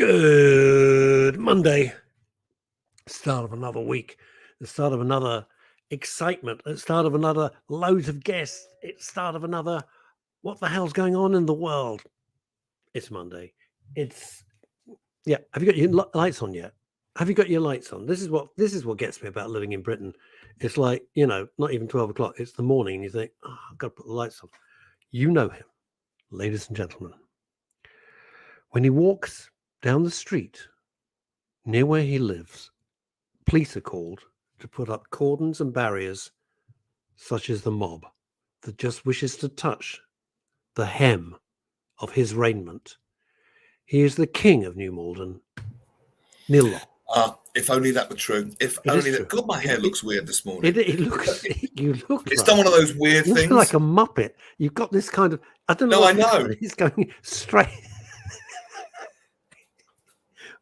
Good Monday. Start of another week. The start of another excitement. The start of another loads of guests. It's start of another what the hell's going on in the world. It's Monday. Have you got your lights on yet? Have you got your lights on? This is what gets me about living in Britain. It's like, not even 12 o'clock. It's the morning and you think, I've got to put the lights on. You know him, ladies and gentlemen. When he walks down the street near where he lives, police are called to put up cordons and barriers, such as the mob that just wishes to touch the hem of his raiment. He is the king of New Malden, Neil Long. If only that were true. If It only is that. true. God, my hair looks weird this morning. It looks. You look. It's like, done one of those weird you things. look like a Muppet. You've got this kind of. I don't know. No, I know. He's going straight.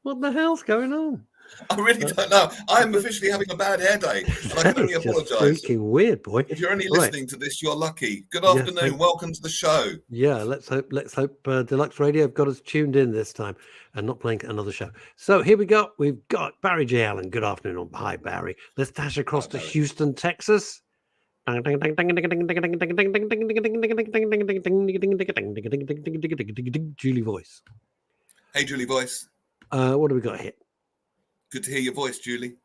What the hell's going on? I really don't know. I am officially having a bad hair day, and I can only apologise. Freaking weird, boy. If you're only listening to this, you're lucky. Good afternoon. Welcome to the show. Yeah, let's hope Deluxe Radio have got us tuned in this time and not playing another show. So here we go. We've got Barry J. Allen. Good afternoon. Hi, Barry. Let's dash across to Houston, Texas. Julie Voice. Hey, Julie Voice. What do we got here? Good to hear your voice, Julie.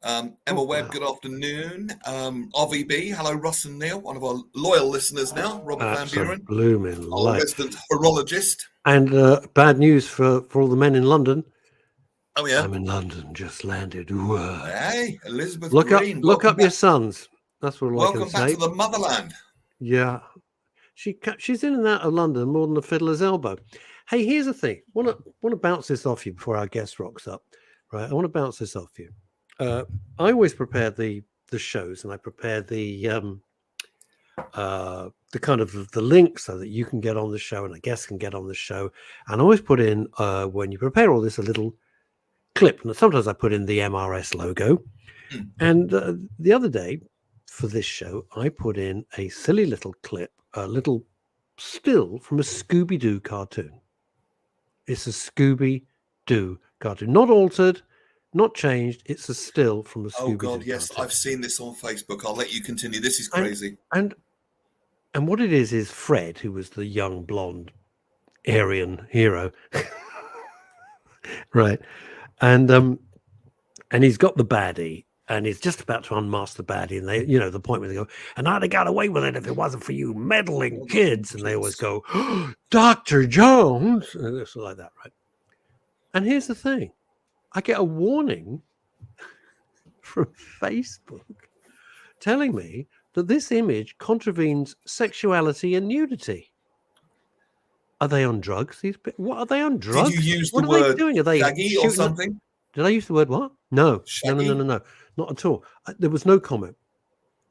Emma Webb, good afternoon. RVB, hello, Russ and Neil, one of our loyal listeners now. Robert Van Buren, blooming our resident horologist. And bad news for all the men in London. Oh yeah, I'm in London, just landed. Hey, Elizabeth look Green. Look up your sons. That's what I can say. Welcome back to the motherland. Yeah, she's in and out of London more than a fiddler's elbow. Hey, here's the thing. Want to bounce this off you before our guest rocks up. Right, I want to bounce this off you. I always prepare the shows, and I prepare the kind of the link so that you can get on the show and a guest can get on the show. And I always put in when you prepare all this a little clip. And sometimes I put in the MRS logo. And the other day for this show, I put in a silly little clip, a little still from a Scooby-Doo cartoon. It's a Scooby-Doo cartoon, not altered, not changed. It's a still from a Scooby-Doo. Oh God, yes, cartoon. I've seen this on Facebook. I'll let you continue. This is crazy. And what it is Fred, who was the young blonde Aryan hero, right? And he's got the baddie, and he's just about to unmask the baddie, and they, the point where they go, and I'd have got away with it if it wasn't for you meddling kids, and they always go, oh, Dr. Jones, and it's like that, right? And here's the thing. I get a warning from Facebook telling me that this image contravenes sexuality and nudity. Are they on drugs? What are they on drugs? Did you use what the are word they doing? Are they shaggy or something? Did I use the word what? No. Shaggy? No. Not at all. There was no comment.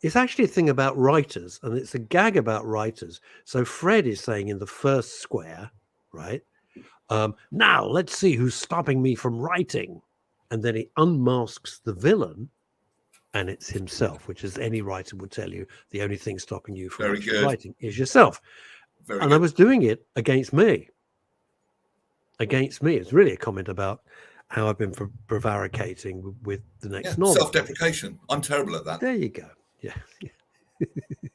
It's actually a thing about writers, and it's a gag about writers. So Fred is saying in the first square, right? Now let's see who's stopping me from writing. And then he unmasks the villain, and it's himself, which, as any writer would tell you, the only thing stopping you from writing is yourself. I was doing it against me. It's really a comment about how I've been prevaricating with the next novel. Self-deprecation. I'm terrible at that. There you go. Yeah.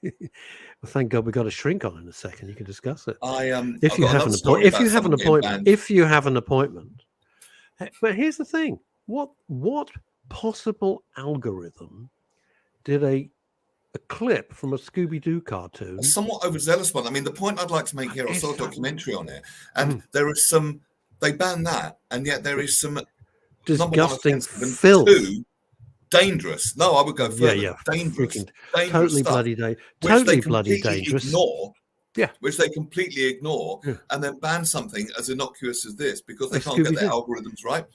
Well, thank God we got a shrink on in a second. You can discuss it. If you have an appointment. But here's the thing: what possible algorithm did a clip from a Scooby-Doo cartoon? A somewhat overzealous one. I mean, the point I'd like to make here, I saw a documentary on it, and there is some. They ban that, and yet there is some disgusting filth. Dangerous. No, I would go further. Yeah. Dangerous totally bloody dangerous. Which they completely ignore, and then ban something as innocuous as this because they can't get their algorithms right.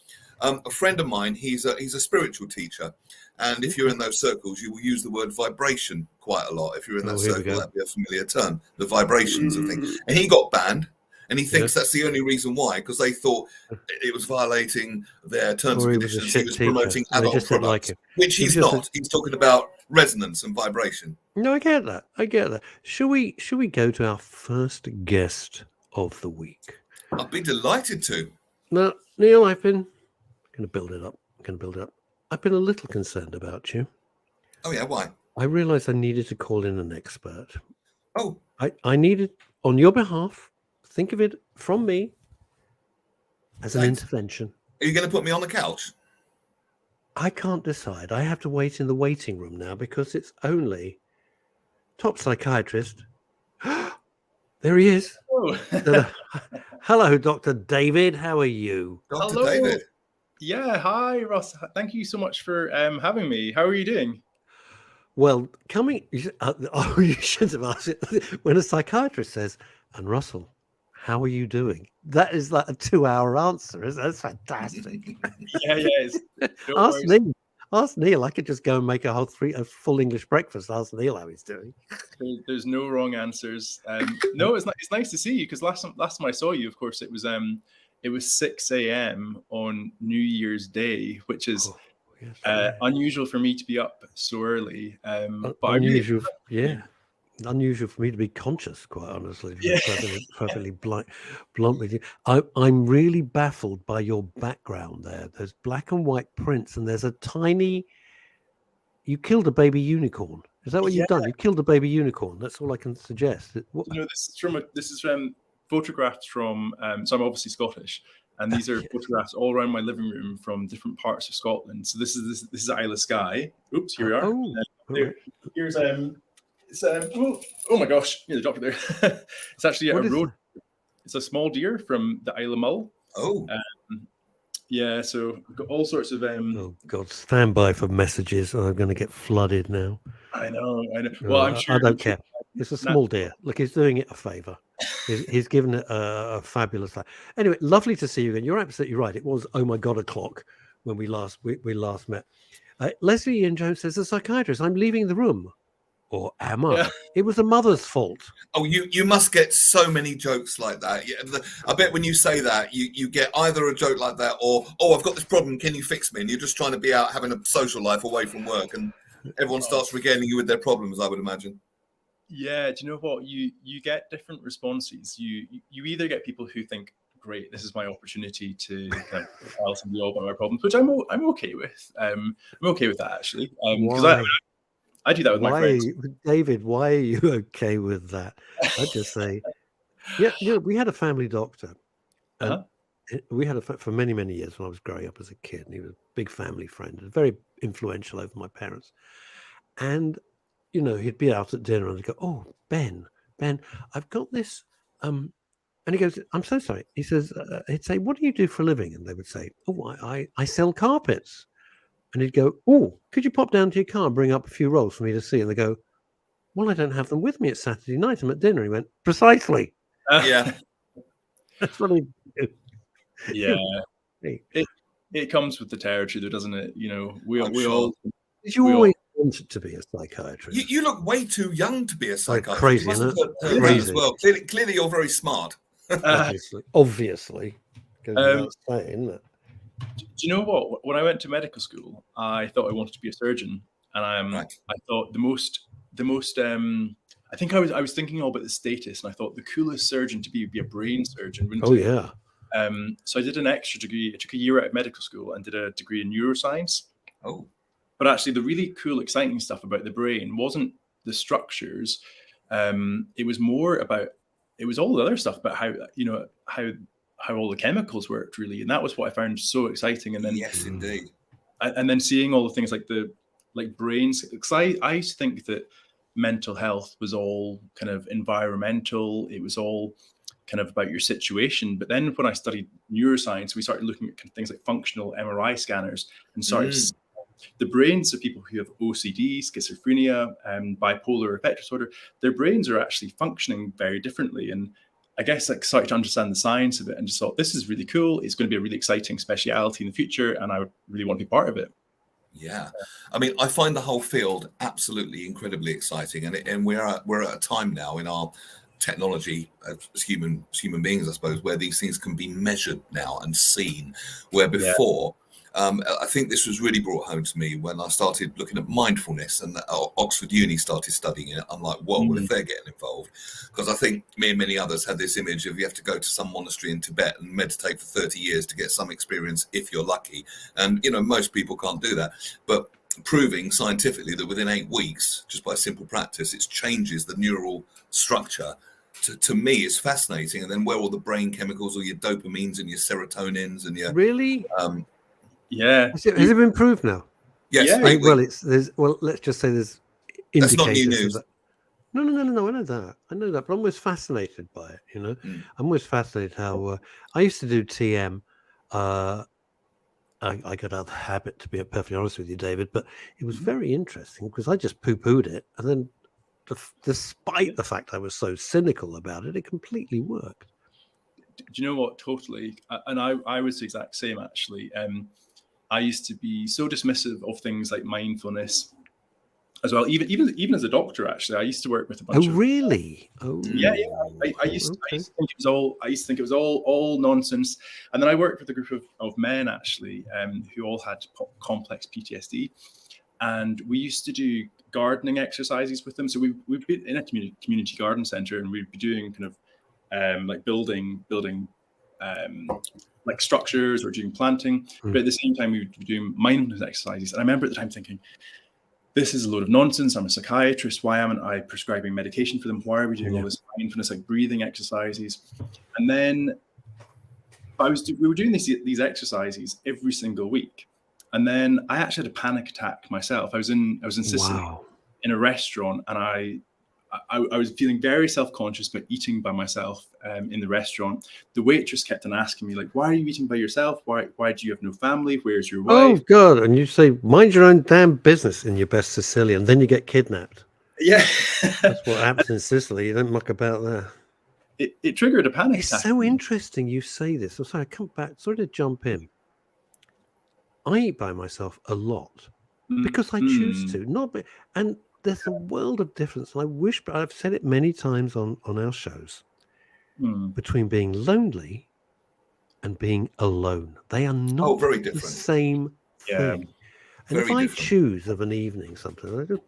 A friend of mine, he's a spiritual teacher, and if you're in those circles, you will use the word vibration quite a lot. If you're in that circle, that'd be a familiar term, the vibrations of things. And he got banned. And he thinks that's the only reason why, because they thought it was violating their terms and conditions. He was promoting adult products, which he's not. He's talking about resonance and vibration. No, I get that. Should we go to our first guest of the week? I'd be delighted to. Now, Neil, I've been going to build it up. I've been a little concerned about you. Oh yeah, why? I realised I needed to call in an expert. Oh, I needed, on your behalf, think of it from me as an thanks. intervention. Are you going to put me on the couch? I can't decide. I have to wait in the waiting room now because it's only top psychiatrist. There he is. Oh. Hello, Dr. David. How are you? Dr. Hello. David. Yeah, hi, Russ. Thank you so much for having me. How are you doing? Well, you should have asked it when a psychiatrist says, and Russell, how are you doing? That is like a 2-hour answer. That's fantastic. Yeah. Ask Neil. I could just go and make a full English breakfast. Ask Neil how he's doing. There's no wrong answers. No, it's nice to see you because last time I saw you, of course, it was 6 a.m. on New Year's Day, which is unusual for me to be up so early. But unusual, unusual for me to be conscious, quite honestly. Perfectly blunt with you. I'm really baffled by your background there. There's black and white prints, and there's a tiny. You killed a baby unicorn. Is that what you've done? You killed a baby unicorn. That's all I can suggest. This is from photographs from. So I'm obviously Scottish, and these are photographs all around my living room from different parts of Scotland. So this is Isle of Skye. Oops, here we are. Here's oh my gosh, the doctor there. It's actually a road. It's a small deer from the Isle of Mull. Oh. Yeah, so we've got all sorts of. Oh God! Stand by for messages. I'm going to get flooded now. I know. Well, I'm sure. I don't care. It's a small deer. Look, he's doing it a favour. He's given it a fabulous life. Anyway, lovely to see you again. You're absolutely right. It was, oh my God, o'clock when we last met. Leslie Ian Jones says, a psychiatrist, I'm leaving the room. Or am I? Yeah. It was the mother's fault. Oh, you must get so many jokes like that. Yeah, I bet when you say that, you get either a joke like that or, oh, I've got this problem, can you fix me? And you're just trying to be out having a social life away from work, and everyone starts regaling you with their problems, I would imagine. Yeah, do you know what? You get different responses. You either get people who think, great, this is my opportunity to kind of tell somebody all about my problems, which I'm okay with. I'm okay with that, actually. Because I do that with my friends. David, why are you okay with that? I'd just say, we had a family doctor. We had for many, many years when I was growing up as a kid. And he was a big family friend, very influential over my parents. And, he'd be out at dinner and he'd go, oh, Ben, I've got this. And he goes, I'm so sorry. He says, he'd say, what do you do for a living? And they would say, oh, I sell carpets. And he'd go, oh, could you pop down to your car and bring up a few rolls for me to see? And they go, well, I don't have them with me. It's Saturday night. I'm at dinner. He went, precisely. Yeah. That's what he did. Yeah. It comes with the territory, though, doesn't it? We all... Did you always want to be a psychiatrist? You look way too young to be a psychiatrist. Crazy, isn't it? Crazy. As well. Clearly, you're very smart. Obviously. Goes without saying, isn't it? Do you know what? When I went to medical school, I thought I wanted to be a surgeon, and I thought the most. I think I was thinking all about the status, and I thought the coolest surgeon to be a brain surgeon. Yeah. So I did an extra degree. I took a year out of medical school and did a degree in neuroscience. Oh. But actually, the really cool, exciting stuff about the brain wasn't the structures. It was more about. It was all the other stuff about how all the chemicals worked, really, and that was what I found so exciting. And then yes, indeed. And then seeing all the things like brains, because I used to think that mental health was all kind of environmental. It was all kind of about your situation. But then when I studied neuroscience, we started looking at things like functional MRI scanners and started the brains of people who have OCD, schizophrenia, bipolar affective disorder. Their brains are actually functioning very differently. And I guess I started to understand the science of it and just thought, this is really cool. It's going to be a really exciting speciality in the future, and I would really want to be part of it. Yeah. I mean, I find the whole field absolutely incredibly exciting. And we're at a time now in our technology as human beings, I suppose, where these things can be measured now and seen, where before I think this was really brought home to me when I started looking at mindfulness, and Oxford Uni started studying it. I'm like, whoa, well, if they're getting involved, because I think me and many others had this image of you have to go to some monastery in Tibet and meditate for 30 years to get some experience if you're lucky. And, you know, most people can't do that. But proving scientifically that within 8 weeks, just by simple practice, it changes the neural structure. To me, is fascinating. And then where all the brain chemicals, or your dopamines and your serotonins and your really, yeah, has it been proved now? yes, Yeah. 8 weeks. Let's just say there's That's not new indicators news. of that. No. I know that, but I'm always fascinated by it. You know, I'm always fascinated how I used to do TM. I got out of the habit, to be perfectly honest with you, David, but it was very interesting because I just poo-pooed it, and then despite the fact I was so cynical about it, it completely worked. Do you know what? Totally. And I was the exact same, actually. I used to be so dismissive of things like mindfulness as well. Even as a doctor, actually, I used to work with a bunch of. Oh, really? Oh, yeah. I used to think it was all nonsense. And then I worked with a group of men, actually, who all had complex PTSD, and we used to do gardening exercises with them. So we'd be in a community garden center, and we'd be doing kind of like building like structures or doing planting, but at the same time we would be doing mindfulness exercises. And I remember at the time thinking, this is a load of nonsense. I'm a psychiatrist. Why am I prescribing medication for them? Why are we doing all this mindfulness, like breathing exercises? And then we were doing these exercises every single week. And then I actually had a panic attack myself. I was in Sicily in a restaurant, and I was feeling very self-conscious about eating by myself in the restaurant. The waitress kept on asking me, like, why are you eating by yourself? Why do you have no family? Where's your wife? Oh, God. And you say, mind your own damn business in your best Sicilian. Then you get kidnapped. Yeah. That's what happens in Sicily. You don't muck about there. It triggered a panic attack. It's so interesting you say this. I'm sorry, I come back. Sorry to jump in. I eat by myself a lot because I choose to. And there's a world of difference. And I wish, but I've said it many times on our shows, between being lonely and being alone. They are not very the different. same thing. And if I choose of an evening something,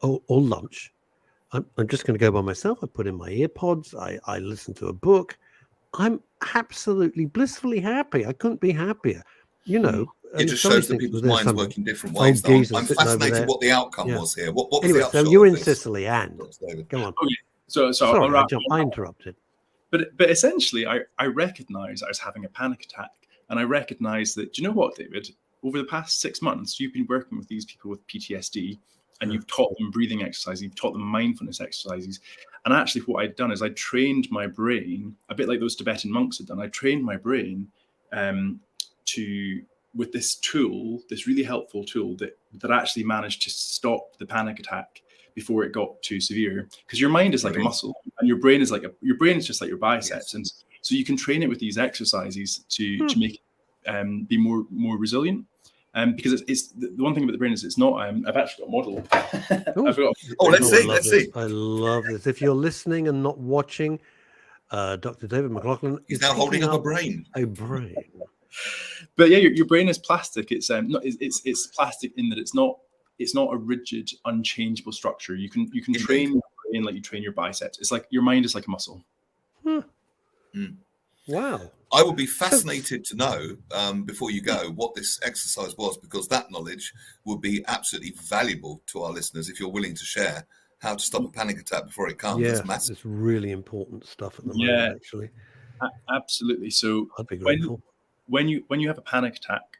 or lunch, I'm just going to go by myself. I put in my ear pods. I listen to a book. I'm absolutely blissfully happy. I couldn't be happier. You know, it just shows that people's minds work in different ways. I'm fascinated what the outcome was here. What was anyway, the upshot? So you're in Sicily, and go on. Okay. So sorry, I interrupted. But essentially, I recognized I was having a panic attack, and I recognized that. Do you know what, David? Over the past 6 months, you've been working with these people with PTSD, and you've taught them breathing exercises, you've taught them mindfulness exercises. And actually, what I'd done is I trained my brain a bit like those Tibetan monks had done. I trained my brain with this tool, this really helpful tool that actually managed to stop the panic attack before it got too severe. Because your mind is like a muscle, and your brain is just like your biceps, and so you can train it with these exercises to make it be more resilient. Because it's the one thing about the brain is it's not. I've actually got a model. Let's see. I love this. If you're listening and not watching, Dr. David McLaughlin is now holding up a brain. A brain. But yeah, your brain is plastic. It's it's plastic in that it's not a rigid, unchangeable structure. You can train your brain like you train your biceps. It's like your mind is like a muscle. Wow. I would be fascinated to know, before you go, what this exercise was, because that knowledge would be absolutely valuable to our listeners if you're willing to share how to stop a panic attack before it comes. Yeah, massive. It's really important stuff at the moment, actually. Absolutely. So I'd be grateful. When you have a panic attack,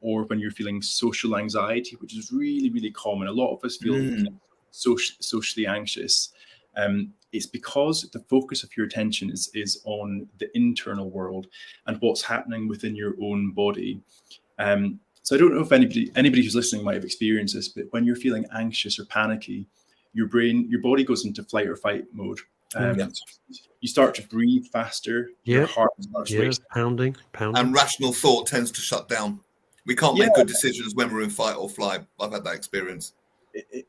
or when you're feeling social anxiety, which is really, really common, a lot of us feel socially anxious. It's because the focus of your attention is on the internal world and what's happening within your own body. So I don't know if anybody who's listening might have experienced this, but when you're feeling anxious or panicky, your body goes into flight or fight mode. You start to breathe faster. Your heart starts racing. Pounding. And rational thought tends to shut down. We can't make good decisions when we're in fight or flight. I've had that experience.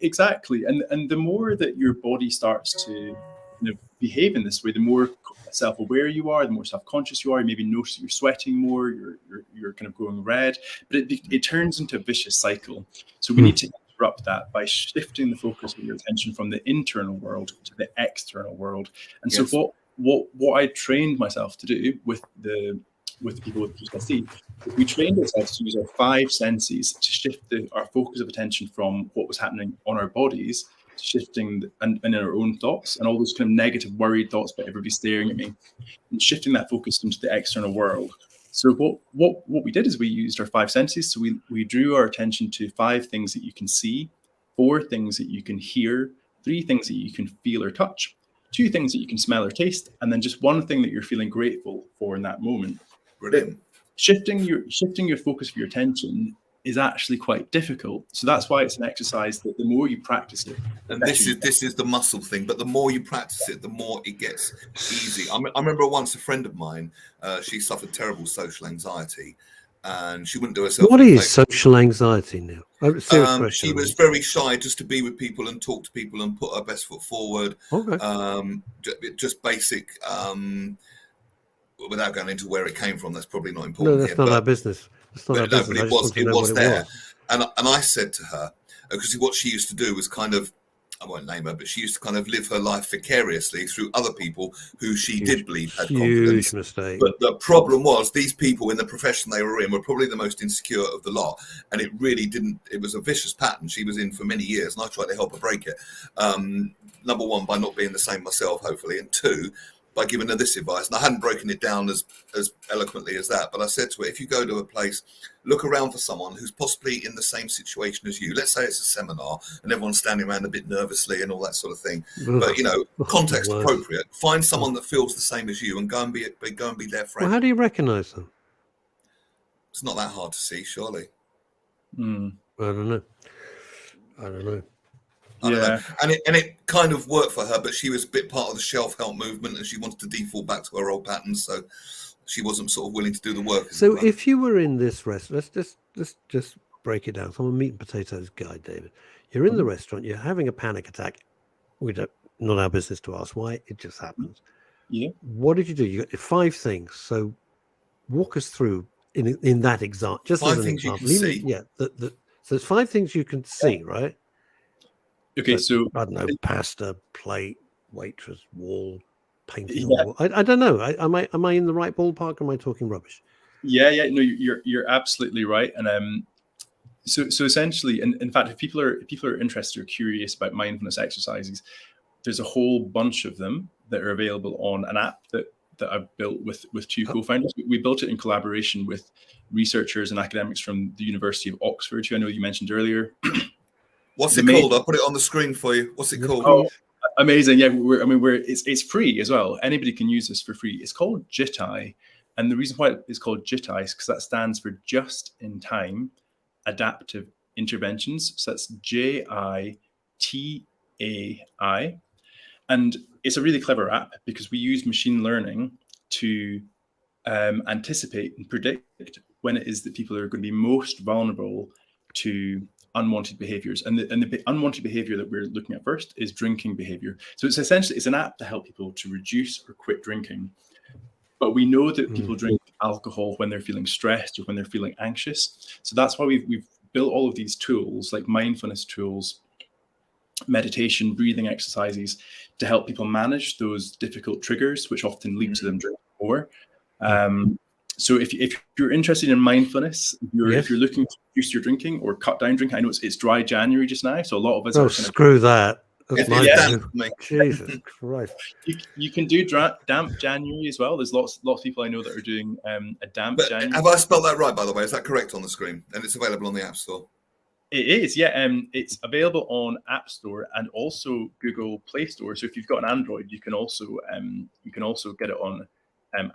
Exactly, and the more that your body starts to behave in this way, the more self-aware you are, the more self-conscious you are. You maybe notice that you're sweating more, you're kind of going red, but it turns into a vicious cycle. So we need to interrupt that by shifting the focus of your attention from the internal world to the external world. And so what I trained myself to do with people with PTSD, we trained ourselves to use our 5 senses to shift our focus of attention from what was happening on our bodies to shifting and in our own thoughts and all those kind of negative, worried thoughts about everybody staring at me, and shifting that focus into the external world. So what we did is we used our 5 senses. So we drew our attention to 5 things that you can see, 4 things that you can hear, 3 things that you can feel or touch, 2 things that you can smell or taste, and then just 1 thing that you're feeling grateful for in that moment. Brilliant. Shifting your focus of your attention is actually quite difficult. So that's why it's an exercise that the more you practice it, and this is the muscle thing, but the more you practice it, the more it gets easy. I remember once a friend of mine, she suffered terrible social anxiety, and she wouldn't do herself. What is social anxiety now? Serious question. She was very shy just to be with people and talk to people and put her best foot forward. Okay. Just basic. Without going into where it came from, that's probably not important. No, that's not our business. That's not our business. But it was there. And I said to her, because what she used to do was kind of, I won't name her, but she used to kind of live her life vicariously through other people who she did believe had confidence. Huge mistake. But the problem was these people in the profession they were in were probably the most insecure of the lot. And it really didn't, it was a vicious pattern she was in for many years. And I tried to help her break it. Number 1, by not being the same myself, hopefully. And 2, by giving her this advice. And I hadn't broken it down as eloquently as that, but I said to her, if you go to a place, look around for someone who's possibly in the same situation as you. Let's say it's a seminar and everyone's standing around a bit nervously and all that sort of thing. But, context appropriate. Find someone that feels the same as you and go and be their friend. Well, how do you recognize them? It's not that hard to see, surely. I don't know. I don't know. And it kind of worked for her, but she was a bit part of the self-help movement and she wanted to default back to her old patterns, so she wasn't sort of willing to do the work. So if you were in this restaurant, let's just break it down. So I'm a meat and potatoes guy, David. You're in the restaurant, you're having a panic attack. Not our business to ask why, it just happens. Yeah. What did you do? You got 5 things. So walk us through in that example. Just 5 as an things example. you can see. Yeah. So there's 5 things you can see, right? Okay, so I don't know, pasta, plate, waitress, wall, painting. Wall. I don't know. Am I in the right ballpark? Or am I talking rubbish? Yeah. No, you're absolutely right. And so essentially, in fact, if people are interested or curious about mindfulness exercises, there's a whole bunch of them that are available on an app that I've built with 2 co-founders. We built it in collaboration with researchers and academics from the University of Oxford, who I know you mentioned earlier. What's it called? I'll put it on the screen for you. What's it called? Oh, amazing. Yeah, it's free as well. Anybody can use this for free. It's called JITI. And the reason why it's called JITI is because that stands for Just in Time Adaptive Interventions. So that's JITAI. And it's a really clever app because we use machine learning to anticipate and predict when it is that people are going to be most vulnerable to unwanted behaviors. And the unwanted behavior that we're looking at first is drinking behavior. So it's an app to help people to reduce or quit drinking. But we know that people drink alcohol when they're feeling stressed or when they're feeling anxious. So that's why we've built all of these tools, like mindfulness tools, meditation, breathing exercises, to help people manage those difficult triggers, which often lead to them drinking more. So if you're interested in mindfulness, if you're looking to reduce your drinking or cut down drinking, I know it's dry January just now, so a lot of us are screw that. That's Yeah. Jesus Christ. You can do damp January as well. There's lots of people I know that are doing a damp January. Have I spelled that right, by the way? Is that correct on the screen? And it's available on the App Store? It is, yeah. It's available on App Store and also Google Play Store. So if you've got an Android, you can also get it on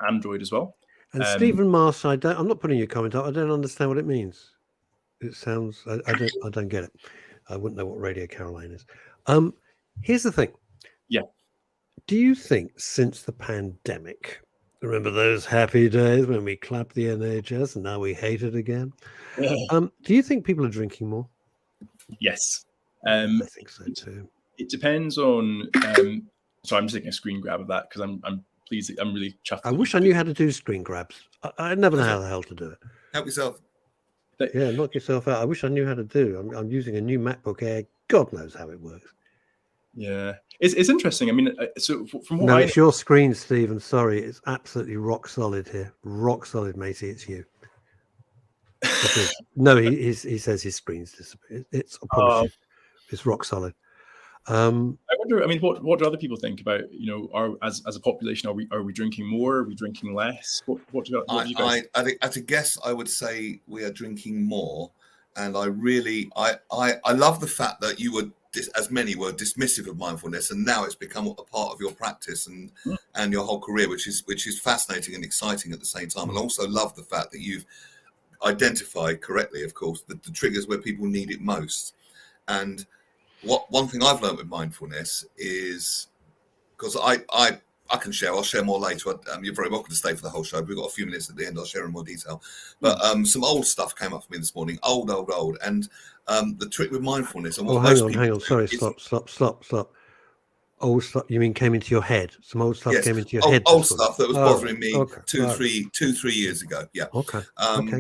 Android as well. And Stephen Marsh, I'm not putting your comment up. I don't understand what it means. It sounds I don't get it. I wouldn't know what Radio Caroline is. Here's the thing. Yeah. Do you think since the pandemic, remember those happy days when we clapped the NHS and now we hate it again? Do you think people are drinking more? Yes. I think so too. It depends on. So I'm just taking a screen grab of that because I'm pleased. I'm really chuffed. I wish I knew how to do screen grabs. I never know how the hell to do it. Help yourself. Yeah, knock yourself out. I wish I knew how to do. I'm using a new MacBook Air. God knows how it works. Yeah, it's interesting. I mean, so from what No, I it's your screen, Steve. I'm sorry. It's absolutely rock solid here. Rock solid, matey. It's you. No, he says his screen's disappeared. It's, I promise you, it's rock solid. I wonder. I mean, what do other people think about, as a population, are we drinking more? Are we drinking less? What do you guys? I think, as a guess, I would say we are drinking more, and I love the fact that you were, as many were, dismissive of mindfulness, and now it's become a part of your practice and your whole career, which is fascinating and exciting at the same time. And also love the fact that you've identified correctly, of course, the triggers where people need it most. And one thing I've learned with mindfulness is, because I can share, I'll share more later. You're very welcome to stay for the whole show. We've got a few minutes at the end. I'll share in more detail. But some old stuff came up for me this morning. Old. And the trick with mindfulness. And hang on. Sorry, stop. Old stuff. You mean came into your head? Some old stuff came into your head. Old stuff that was bothering me 2-3 years ago. Yeah. Okay.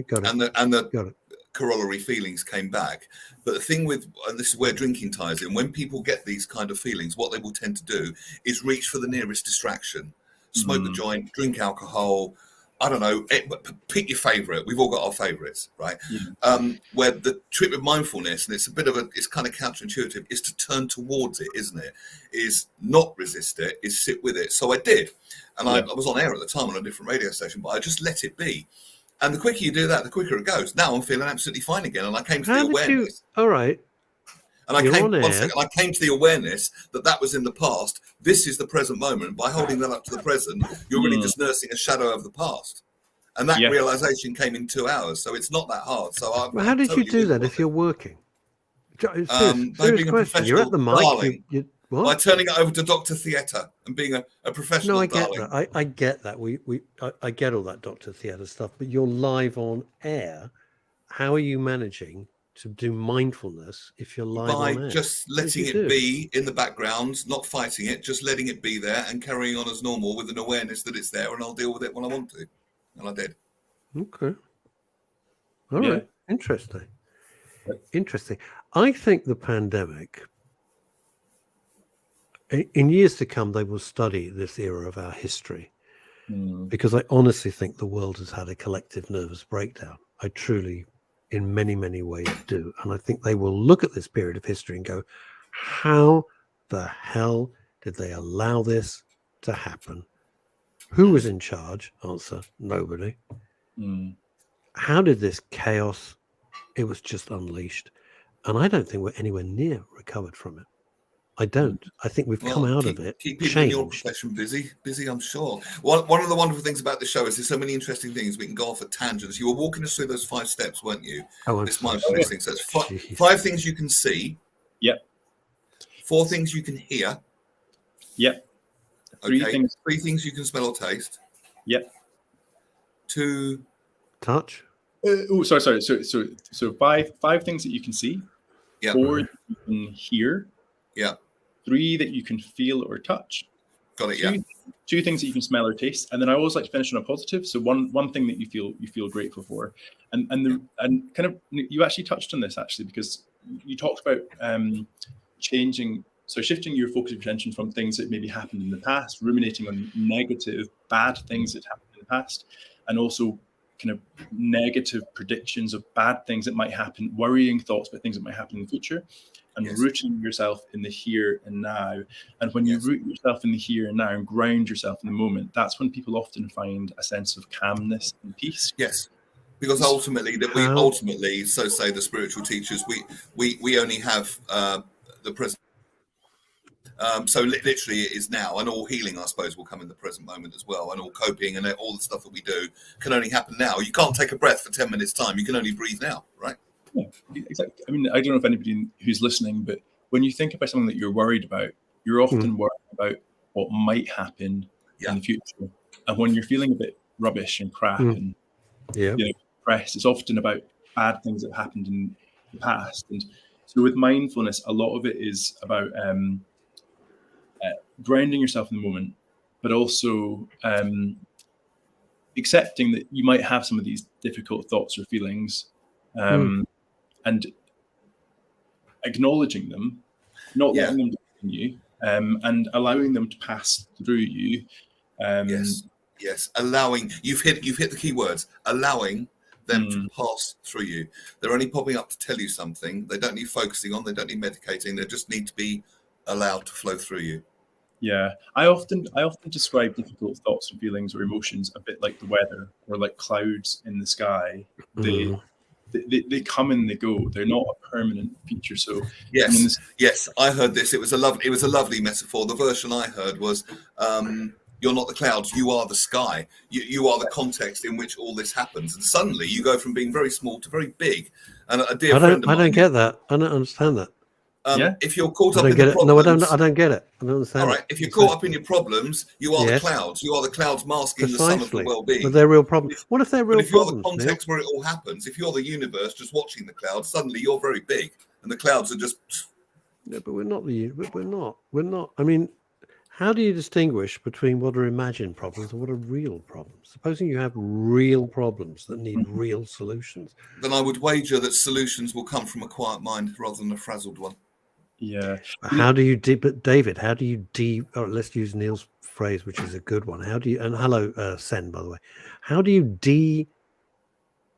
Got it. And the corollary feelings came back. But the thing and this is where drinking ties in, when people get these kind of feelings, what they will tend to do is reach for the nearest distraction. Smoke the joint, drink alcohol, I don't know, pick your favorite. We've all got our favorites, right? Where the trick with mindfulness, and it's kind of counterintuitive, is to turn towards it, isn't it? Is not resist it, is sit with it. So I did. And I was on air at the time on a different radio station, but I just let it be. And the quicker you do that, the quicker it goes. Now I'm feeling absolutely fine again. And I came to the awareness. All right. And I came to the awareness that was in the past. This is the present moment. By holding that up to the present, you're really just nursing a shadow of the past. And that realization came in 2 hours. So it's not that hard. So how did you do that if you're working? Serious question. You're at the mic. By turning it over to Dr. Theatre and being a professional. No, I get that. I get that. I get all that Dr. Theatre stuff. But you're live on air. How are you managing to do mindfulness if you're live on air? By just letting it be in the background, not fighting it, just letting it be there and carrying on as normal with an awareness that it's there, and I'll deal with it when I want to. And I did. Okay. All right. Interesting. I think the pandemic, in years to come, they will study this era of our history, because I honestly think the world has had a collective nervous breakdown. I truly, in many, many ways, do. And I think they will look at this period of history and go, how the hell did they allow this to happen? Who was in charge? Answer, nobody. How did this chaos? It was just unleashed. And I don't think we're anywhere near recovered from it. I don't. I think we've come out of it. Keep people in your profession busy, I'm sure. One of the wonderful things about the show is there's so many interesting things. We can go off at tangents. You were walking us through those 5 steps, weren't you? This mindfulness thing. So it's 5 things you can see. Yep. 4 things you can hear. Yep. Okay. 3 things you can smell or taste. Yep. 2. Touch. Sorry. So 5 things that you can see. Yep. 4 that you can hear. Yeah. 3 that you can feel or touch. Got it. 2 things that you can smell or taste, and then I always like to finish on a positive. So one thing that you feel grateful for, and kind of you actually touched on this because you talked about shifting your focus of attention from things that maybe happened in the past, ruminating on negative, bad things that happened in the past, and also kind of negative predictions of bad things that might happen, worrying thoughts about things that might happen in the future, and rooting yourself in the here and now. And when you root yourself in the here and now and ground yourself in the moment, that's when people often find a sense of calmness and peace. Yes. Because ultimately, so say the spiritual teachers, we only have the present. So literally it is now, and all healing, I suppose, will come in the present moment as well, and all coping and all the stuff that we do can only happen now. You can't take a breath for 10 minutes time. You can only breathe now, right? Yeah, exactly. I mean, I don't know if anybody who's listening, but when you think about something that you're worried about, you're often worried about what might happen in the future. And when you're feeling a bit rubbish and crap and depressed, it's often about bad things that happened in the past. And so with mindfulness, a lot of it is about grounding yourself in the moment but also accepting that you might have some of these difficult thoughts or feelings, and acknowledging them, not letting them define you, and allowing them to pass through you. Yes, allowing. You've hit the key words. Allowing them to pass through you. They're only popping up to tell you something. They don't need focusing on. They don't need medicating. They just need to be allowed to flow through you. Yeah, I often describe difficult thoughts and feelings or emotions a bit like the weather or like clouds in the sky. They come and they go. They're not a permanent feature. So yes, I heard this. It was a lovely metaphor. The version I heard was, "You're not the clouds. You are the sky. You are the context in which all this happens." And suddenly, you go from being very small to very big. And a dear friend of mine. I don't get that. I don't understand that. If you're caught up in the problems, no, I don't get it. I don't understand. All right, if you're caught up in your problems, you are the clouds. You are the clouds masking the sun of your well-being. But they're real problems. What if they're real problems? If you're the context where it all happens, if you're the universe just watching the clouds, suddenly you're very big, and the clouds are just. Yeah, but we're not We're not. I mean, how do you distinguish between what are imagined problems and what are real problems? Supposing you have real problems that need real solutions, then I would wager that solutions will come from a quiet mind rather than a frazzled one. Yeah. How do you but David, how do you or let's use Neil's phrase, which is a good one. How do you, and hello, Sen, by the way, how do you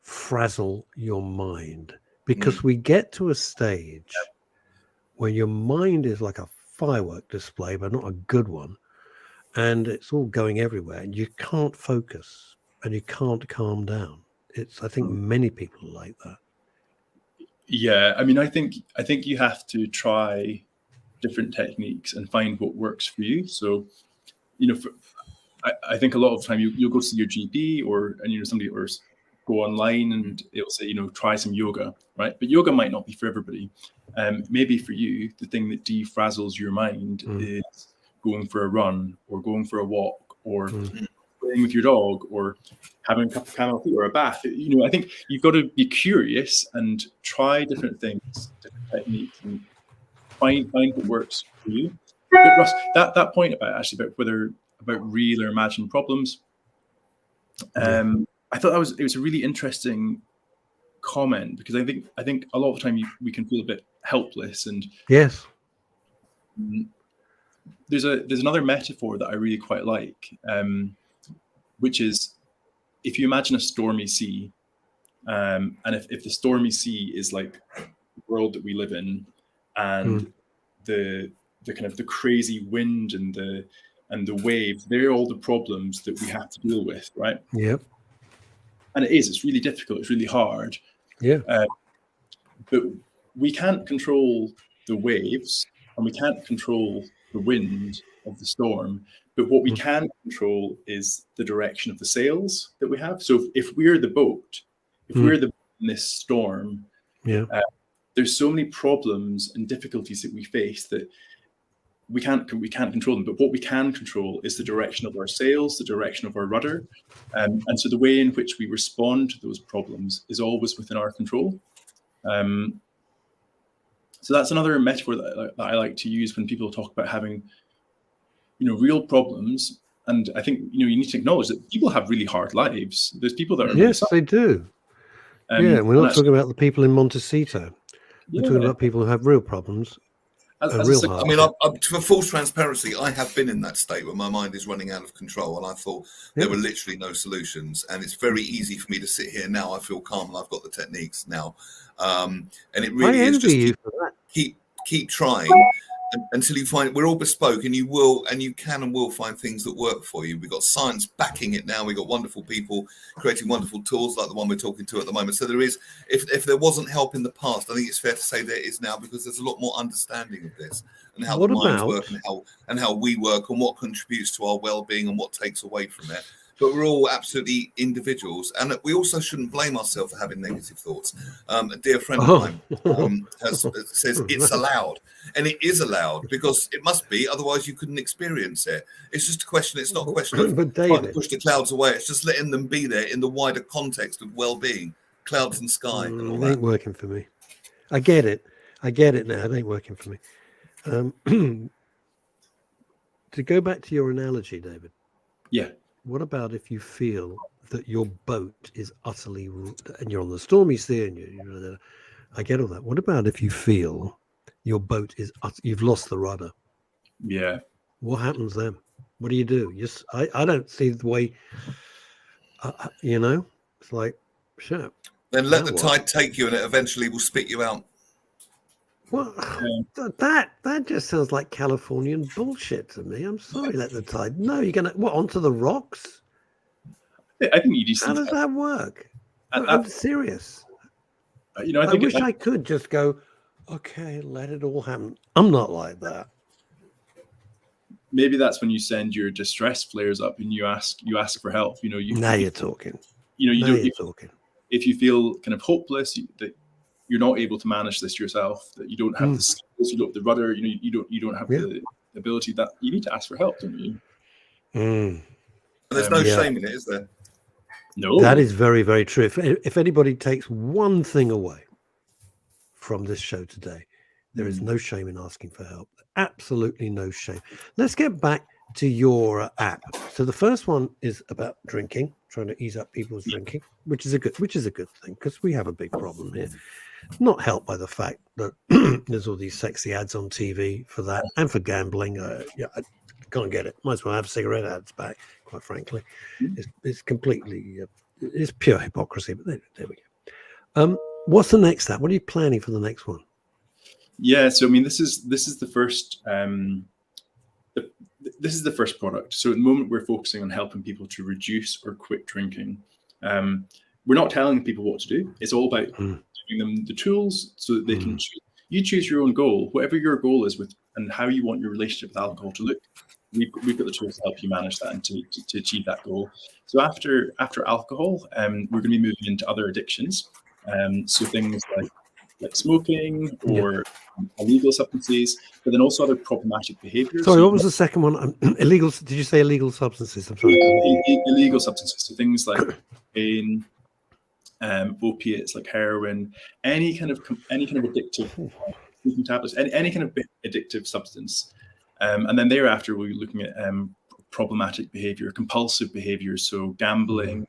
frazzle your mind? Because we get to a stage where your mind is like a firework display, but not a good one. And it's all going everywhere and you can't focus and you can't calm down. I think many people are like that. Yeah, I mean, I think you have to try different techniques and find what works for you. So, I think a lot of the time you'll go see your GP or somebody or go online and it'll say try some yoga, right? But yoga might not be for everybody. Maybe for you, the thing that defrazzles your mind is going for a run or going for a walk or playing with your dog or having a cup of chamomile tea or a bath. I think you've got to be curious and try different things, different techniques, and find what works for you. But Russ, that point about real or imagined problems, I thought it was a really interesting comment because I think a lot of the time we can feel a bit helpless and yes. There's another metaphor that I really quite like. Which is, if you imagine a stormy sea, and if the stormy sea is like the world that we live in, and the kind of the crazy wind and the waves, they're all the problems that we have to deal with, right? Yep. And it's really difficult, it's really hard. Yeah. But we can't control the waves and we can't control the wind of the storm. But what we can control is the direction of the sails that we have. So if we're the boat, we're the boat in this storm, there's so many problems and difficulties that we face that we can't control them. But what we can control is the direction of our sails, the direction of our rudder, and so the way in which we respond to those problems is always within our control. So that's another metaphor that I like to use when people talk about having real problems. And I think you need to acknowledge that people have really hard lives. There's people that are they do. We're not talking about the people in Montecito. We're talking about people who have real problems. For full transparency, I have been in that state where my mind is running out of control, and I thought there were literally no solutions. And it's very easy for me to sit here now. I feel calm, and I've got the techniques now. And it really is just keep trying until you find we're all bespoke, and you can and will find things that work for you. We've got science backing it now. We've got wonderful people creating wonderful tools like the one we're talking to at the moment. So there is, if there wasn't help in the past, I think it's fair to say there is now, because there's a lot more understanding of this and how the minds work and how we work and what contributes to our well-being and what takes away from it. But we're all absolutely individuals, and we also shouldn't blame ourselves for having negative thoughts. A dear friend of mine says it's allowed, and it is allowed because it must be. Otherwise, you couldn't experience it. It's just a question. It's not a question of trying to push the clouds away. It's just letting them be there in the wider context of well-being, clouds and sky. And all it ain't working for me. I get it now. It ain't working for me. to go back to your analogy, David. Yeah. What about if you feel that your boat is utterly, and you're on the stormy sea, and I get all that. What about if you feel your boat is, you've lost the rudder? Yeah. What happens then? What do you do? I don't see the way, it's like, sure. Then let the tide take you, and it eventually will spit you out. Well, that just sounds like Californian bullshit to me. I'm sorry, let the tide. No, you're gonna onto the rocks? I think you just. How does that work? I'm serious. I wish I could just go, okay, let it all happen. I'm not like that. Maybe that's when you send your distress flares up and you ask for help. Now you're talking. You're talking. If you feel kind of hopeless, that you're not able to manage this yourself, that you don't have the skills, you don't have the rudder, you don't have the ability, that you need to ask for help, don't you? And there's no shame in it, is there? No. That is very, very true. If anybody takes one thing away from this show today, there is no shame in asking for help. Absolutely no shame. Let's get back to your app. So the first one is about drinking, trying to ease up people's drinking, which is a good thing, because we have a big problem here. Not helped by the fact that there's all these sexy ads on TV for that and for gambling. I can't get it. Might as well have cigarette ads back, quite frankly. It's completely, it's pure hypocrisy, but there we go. What's the next app? What are you planning for the next one? Yeah, so I mean, this is the first this is the first product. So at the moment, we're focusing on helping people to reduce or quit drinking. We're not telling people what to do. It's all about giving them the tools so that they can choose. You choose your own goal, whatever your goal is and how you want your relationship with alcohol to look. We've got the tools to help you manage that and to achieve that goal. So after alcohol, we're going to be moving into other addictions. So things like smoking or illegal substances, but then also other problematic behaviors. Sorry, what was the second one? Illegal? Did you say illegal substances? I'm sorry. Illegal substances. So things like pain, opiates like heroin, any kind of addictive tablets, any kind of addictive substance. And then thereafter, we'll be looking at problematic behavior, compulsive behaviors, so gambling,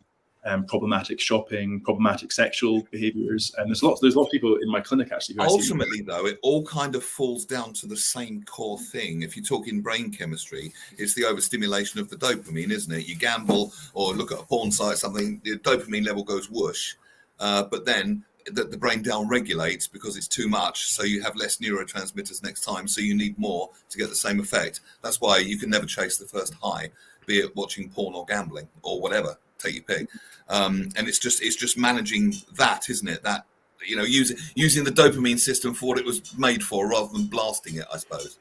problematic shopping, problematic sexual behaviors. And there's lots of people in my clinic actually. Ultimately, though, it all kind of falls down to the same core thing. If you talk in brain chemistry, it's the overstimulation of the dopamine, isn't it? You gamble or look at a porn site, something, the dopamine level goes whoosh. But then the brain down regulates because it's too much. So you have less neurotransmitters next time. So you need more to get the same effect. That's why you can never chase the first high, be it watching porn or gambling or whatever. Take your pick. And it's just managing that, isn't it? That, using the dopamine system for what it was made for rather than blasting it, I suppose.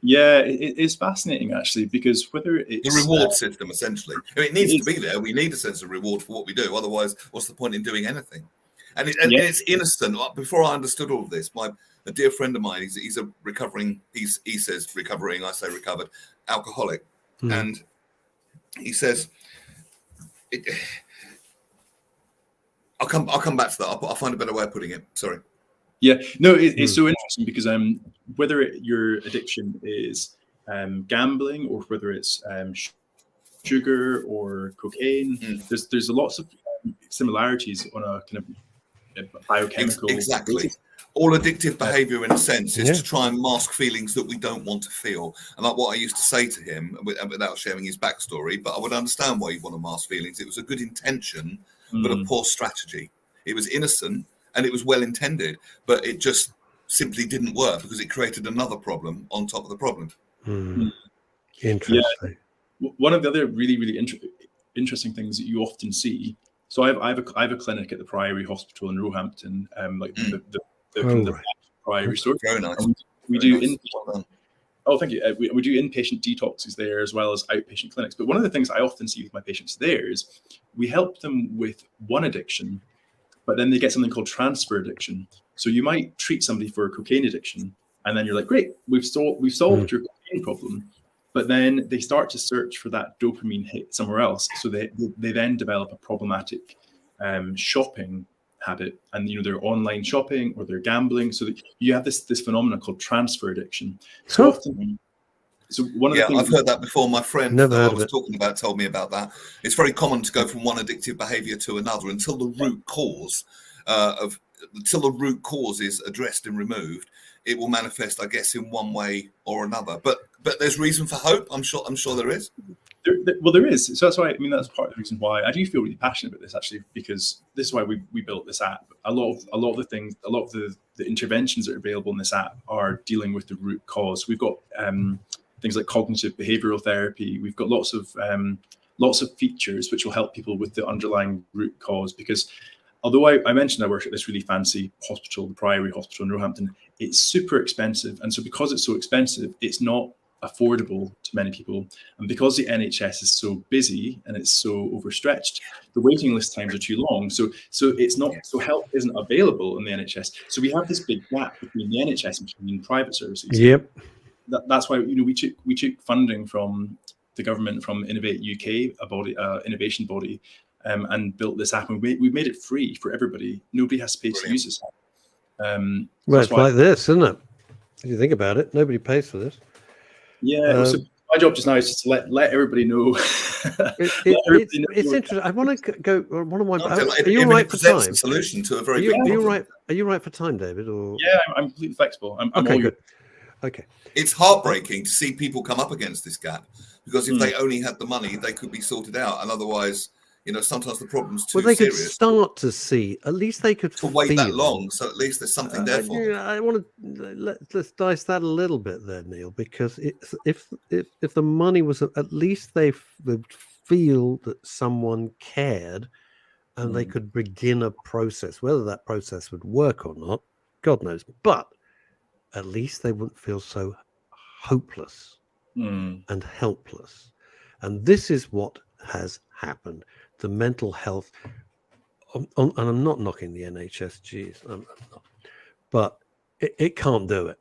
Yeah, it's fascinating actually, because whether it's the reward system, essentially. It needs to be there. We need a sense of reward for what we do. Otherwise, what's the point in doing anything? And it's innocent. Before I understood all of this, a dear friend of mine, he's a recovering, he says recovering, I say recovered, alcoholic. And he says, I'll come back to that. I'll find a better way of putting it. Sorry. Yeah, no, it's so interesting because whether your addiction is gambling or whether it's sugar or cocaine, there's lots of similarities on a kind of biochemical. Exactly. basis. All addictive behavior, in a sense, is to try and mask feelings that we don't want to feel. And like what I used to say to him, without sharing his backstory, but I would understand why you want to mask feelings. It was a good intention, but a poor strategy. It was innocent and it was well intended, but it just simply didn't work because it created another problem on top of the problem. Interesting. Yeah. One of the other really, really interesting things that you often see. So I have a clinic at the Priory Hospital in Roehampton, the Priory store. Very nice. We do inpatient. Oh, thank you. We do inpatient detoxes there as well as outpatient clinics. But one of the things I often see with my patients there is we help them with one addiction, but then they get something called transfer addiction. So you might treat somebody for a cocaine addiction, and then you're like, great, we've solved your cocaine problem. But then they start to search for that dopamine hit somewhere else. So they then develop a problematic shopping habit, and they're online shopping or they're gambling. So that you have this phenomenon called transfer addiction. So So one of the things I've heard that before. My friend Never that I heard of was it. talking about told me about that. It's very common to go from one addictive behavior to another until the root cause is addressed and removed. It will manifest, I guess, in one way or another. But there's reason for hope. I'm sure there is. There is. So that's why, I mean, that's part of the reason why I do feel really passionate about this, actually, because this is why we built this app. A lot of the things, a lot of the interventions that are available in this app are dealing with the root cause. We've got things like cognitive behavioral therapy. We've got lots of features which will help people with the underlying root cause. Because although I mentioned I work at this really fancy hospital, the Priory Hospital in Roehampton, it's super expensive. And so because it's so expensive, it's not affordable to many people. And because the NHS is so busy and it's so overstretched, the waiting list times are too long. So it's not, so help isn't available in the NHS. So we have this big gap between the NHS and between private services. Yep. That's why, you know, we took funding from the government, from Innovate UK, a body, innovation body, and built this app. And we made it free for everybody. Nobody has to pay to use this app. Well, it's like this, isn't it? If you think about it, nobody pays for this. Yeah. So my job just now is just to let everybody know. It's interesting. I want to go. One of my. Are you right for time? A solution to a very. Are you right? Are you right for time, David? Or yeah, I'm completely flexible. I'm okay, good. Okay. It's heartbreaking to see people come up against this gap, because if they only had the money, they could be sorted out, and otherwise, you know, sometimes the problem's too serious. Well, they could start to see. At least they could to wait that long. So at least there's something there for them. Yeah, I want to let's dice that a little bit there, Neil, because if the money was, at least they would feel that someone cared, and they could begin a process. Whether that process would work or not, God knows. But at least they wouldn't feel so hopeless and helpless. And this is what has happened. The mental health, and I'm not knocking the NHS, geez, I'm not, but it can't do it.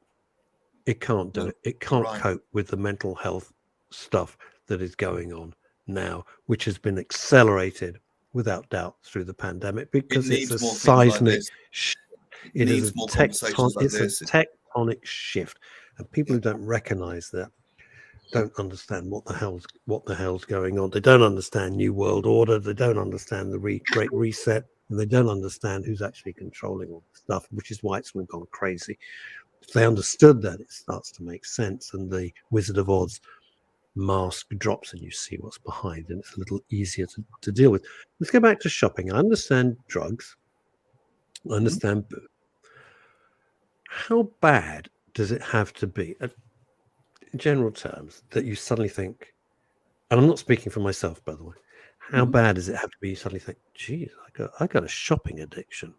It can't do it. It can't cope with the mental health stuff that is going on now, which has been accelerated without doubt through the pandemic, because it's a seismic shift. It is a tectonic shift, and people who don't recognize that don't understand what the hell's going on. They don't understand New World Order. They don't understand the Great Reset, and they don't understand who's actually controlling all the stuff, which is why it's all gone crazy. If they understood that, it starts to make sense, and the Wizard of Oz mask drops and you see what's behind, and it's a little easier to deal with. Let's go back to shopping. I understand drugs. I understand booze. How bad does it have to be, in general terms, that you suddenly think, and I'm not speaking for myself, by the way, how bad does it have to be you suddenly think, geez, I got a shopping addiction?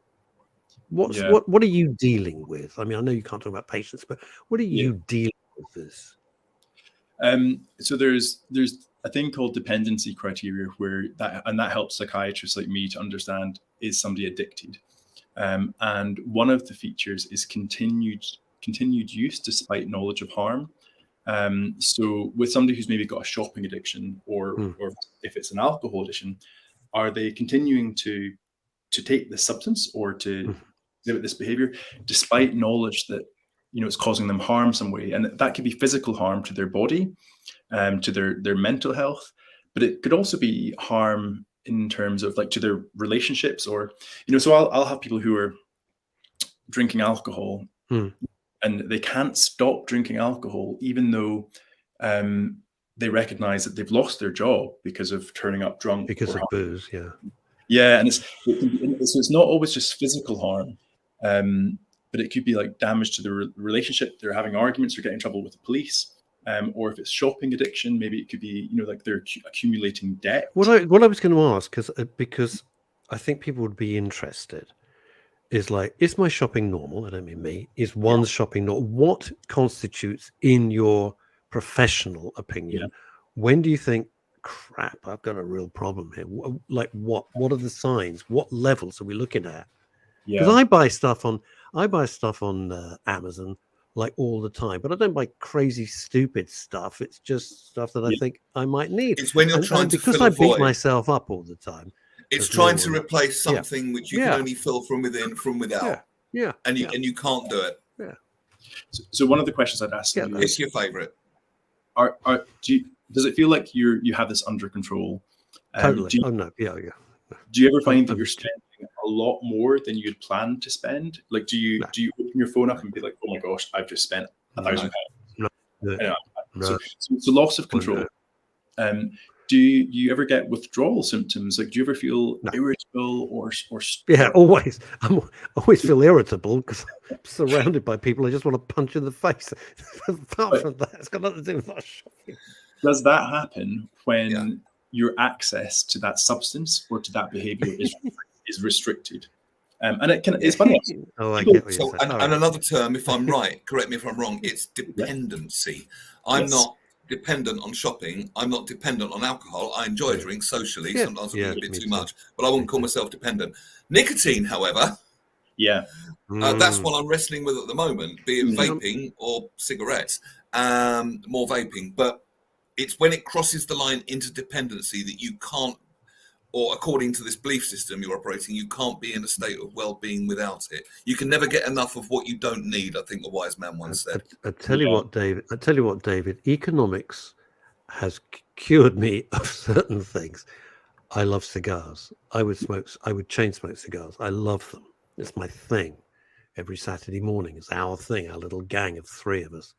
What are you dealing with? I mean, I know you can't talk about patients, but what are you dealing with this? So there's a thing called dependency criteria, where that helps psychiatrists like me to understand, is somebody addicted? And one of the features is continued use despite knowledge of harm. So with somebody who's maybe got a shopping addiction, or if it's an alcohol addiction, are they continuing to take this substance or to exhibit this behavior despite knowledge that, you know, it's causing them harm some way? And that could be physical harm to their body, to their mental health, but it could also be harm in terms of, like, to their relationships, or, you know, so I'll have people who are drinking alcohol and they can't stop drinking alcohol, even though they recognize that they've lost their job because of turning up drunk, because of booze. Yeah, and it's not always just physical harm, but it could be like damage to the relationship. They're having arguments or getting in trouble with the police. Or if it's shopping addiction, maybe it could be, you know, like they're accumulating debt. What I was going to ask, because I think people would be interested, is like, is my shopping normal? I don't mean me. Is one's shopping normal? What constitutes, in your professional opinion, when do you think, crap, I've got a real problem here? Like, what are the signs? What levels are we looking at? Because I buy stuff on Amazon, like, all the time, but I don't buy crazy stupid stuff. It's just stuff that I think I might need. It's when you're trying to because I beat myself up all the time. It's trying to replace something which you can only fill from within, from without. And you can't do it. So one of the questions I'd ask you is your favorite. does it feel like you have this under control? Totally. Oh no, yeah. Do you ever find that you're spending a lot more than you'd planned to spend? Like, do you open your phone up and be like, oh my gosh, I've just spent £1,000? No. So loss of control. Do you ever get withdrawal symptoms? Like, do you ever feel irritable or yeah, always. I always feel irritable because I'm surrounded by people I just want to punch in the face. Apart from that, it's got nothing to do with my shopping. Does that happen when your access to that substance or to that behavior is restricted? And it's funny. Oh, I get what you're saying. And another term, if I'm right, correct me if I'm wrong, it's dependency. I'm not dependent on shopping. I'm not dependent on alcohol. I enjoy a drink socially. Sometimes I drink a bit too much, but I wouldn't call myself dependent. Nicotine, however, that's what I'm wrestling with at the moment, be it vaping or cigarettes, more vaping. But it's when it crosses the line into dependency that you can't, or according to this belief system you're operating, you can't be in a state of well-being without it. You can never get enough of what you don't need, I think a wise man once said. I tell you what, David, economics has cured me of certain things. I love cigars. I would chain smoke cigars. I love them. It's my thing. Every Saturday morning, it's our thing, our little gang of 3 of us.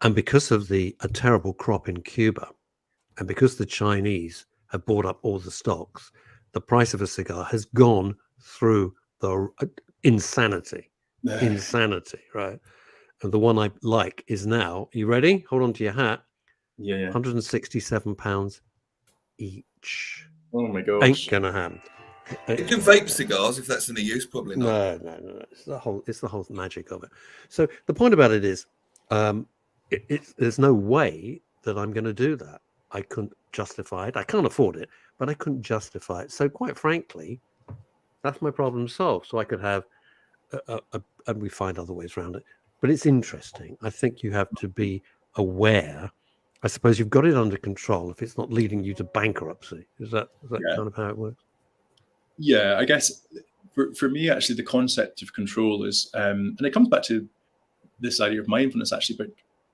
And because of a terrible crop in Cuba, and because the Chinese have bought up all the stocks, the price of a cigar has gone through the insanity, right? And the one I like is now, you ready? Hold on to your hat. Yeah. £167 each. Oh my gosh. Ain't gonna happen. You can vape cigars if that's any use, probably not. No. It's the whole magic of it. So the point about it is, there's no way that I'm going to do that. I couldn't justify it. I can't afford it, but I couldn't justify it. So quite frankly, that's my problem solved. So I could have, and we find other ways around it. But it's interesting. I think you have to be aware. I suppose you've got it under control if it's not leading you to bankruptcy. Is that kind of how it works? Yeah, I guess for me, actually, the concept of control is, and it comes back to this idea of mindfulness, actually, but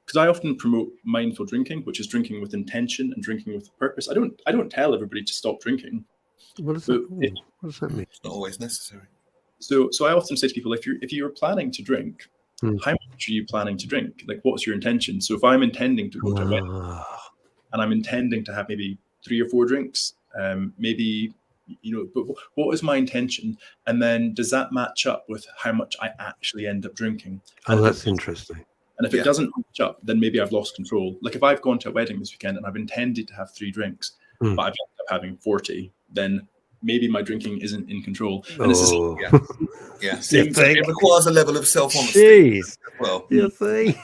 because I often promote mindful drinking, which is drinking with intention and drinking with purpose. I don't tell everybody to stop drinking. What does that mean? It's not always necessary. So I often say to people, if you're planning to drink, how much are you planning to drink? Like, what's your intention? So if I'm intending to go to a wedding and I'm intending to have maybe 3 or 4 drinks, maybe, but what is my intention? And then does that match up with how much I actually end up drinking? Oh, that's interesting. And if it doesn't match up, then maybe I've lost control. Like if I've gone to a wedding this weekend and I've intended to have 3 drinks, but I've ended up having 40, then maybe my drinking isn't in control. And this is it requires a level of self-honesty. Jeez. Well, you see,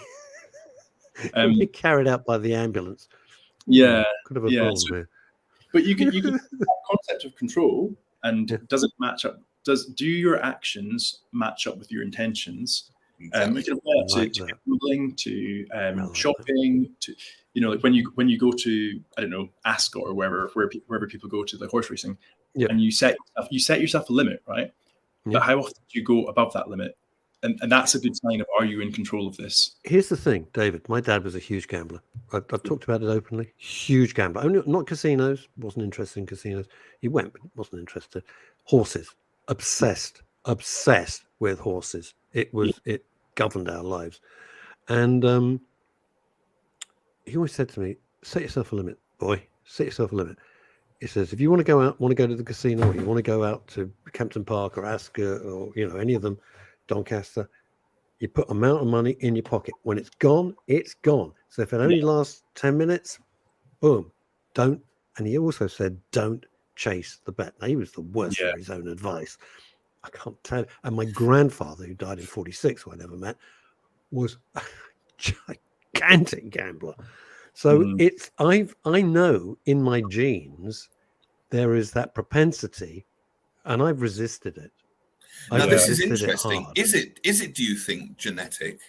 be carried out by the ambulance. Yeah, could have a problem here. But you can that concept of control, and does it match up? Do your actions match up with your intentions? Exactly. You can apply it to gambling, to shopping, to like when you go to, I don't know, Ascot or wherever people go to the horse racing, and you set yourself a limit, right? But how often do you go above that limit? And that's a good sign of, are you in control of this? Here's the thing, David. My dad was a huge gambler. I've talked about it openly. Huge gambler. Only not casinos. Wasn't interested in casinos. He went, but wasn't interested. Horses. Obsessed with horses. It governed our lives. And he always said to me, set yourself a limit, boy. Set yourself a limit. He says, if you want to go to the casino, or you want to go out to Kempton Park or Ascot or any of them, Doncaster, you put amount of money in your pocket. When it's gone, it's gone. So if it only lasts 10 minutes, boom, don't. And he also said, don't chase the bet. Now, he was the worst for his own advice. I can't tell. And my grandfather, who died in 46, who I never met, was a gigantic gambler. So I know in my genes there is that propensity, and I've resisted it. Now this is interesting. Is it? Do you think genetic?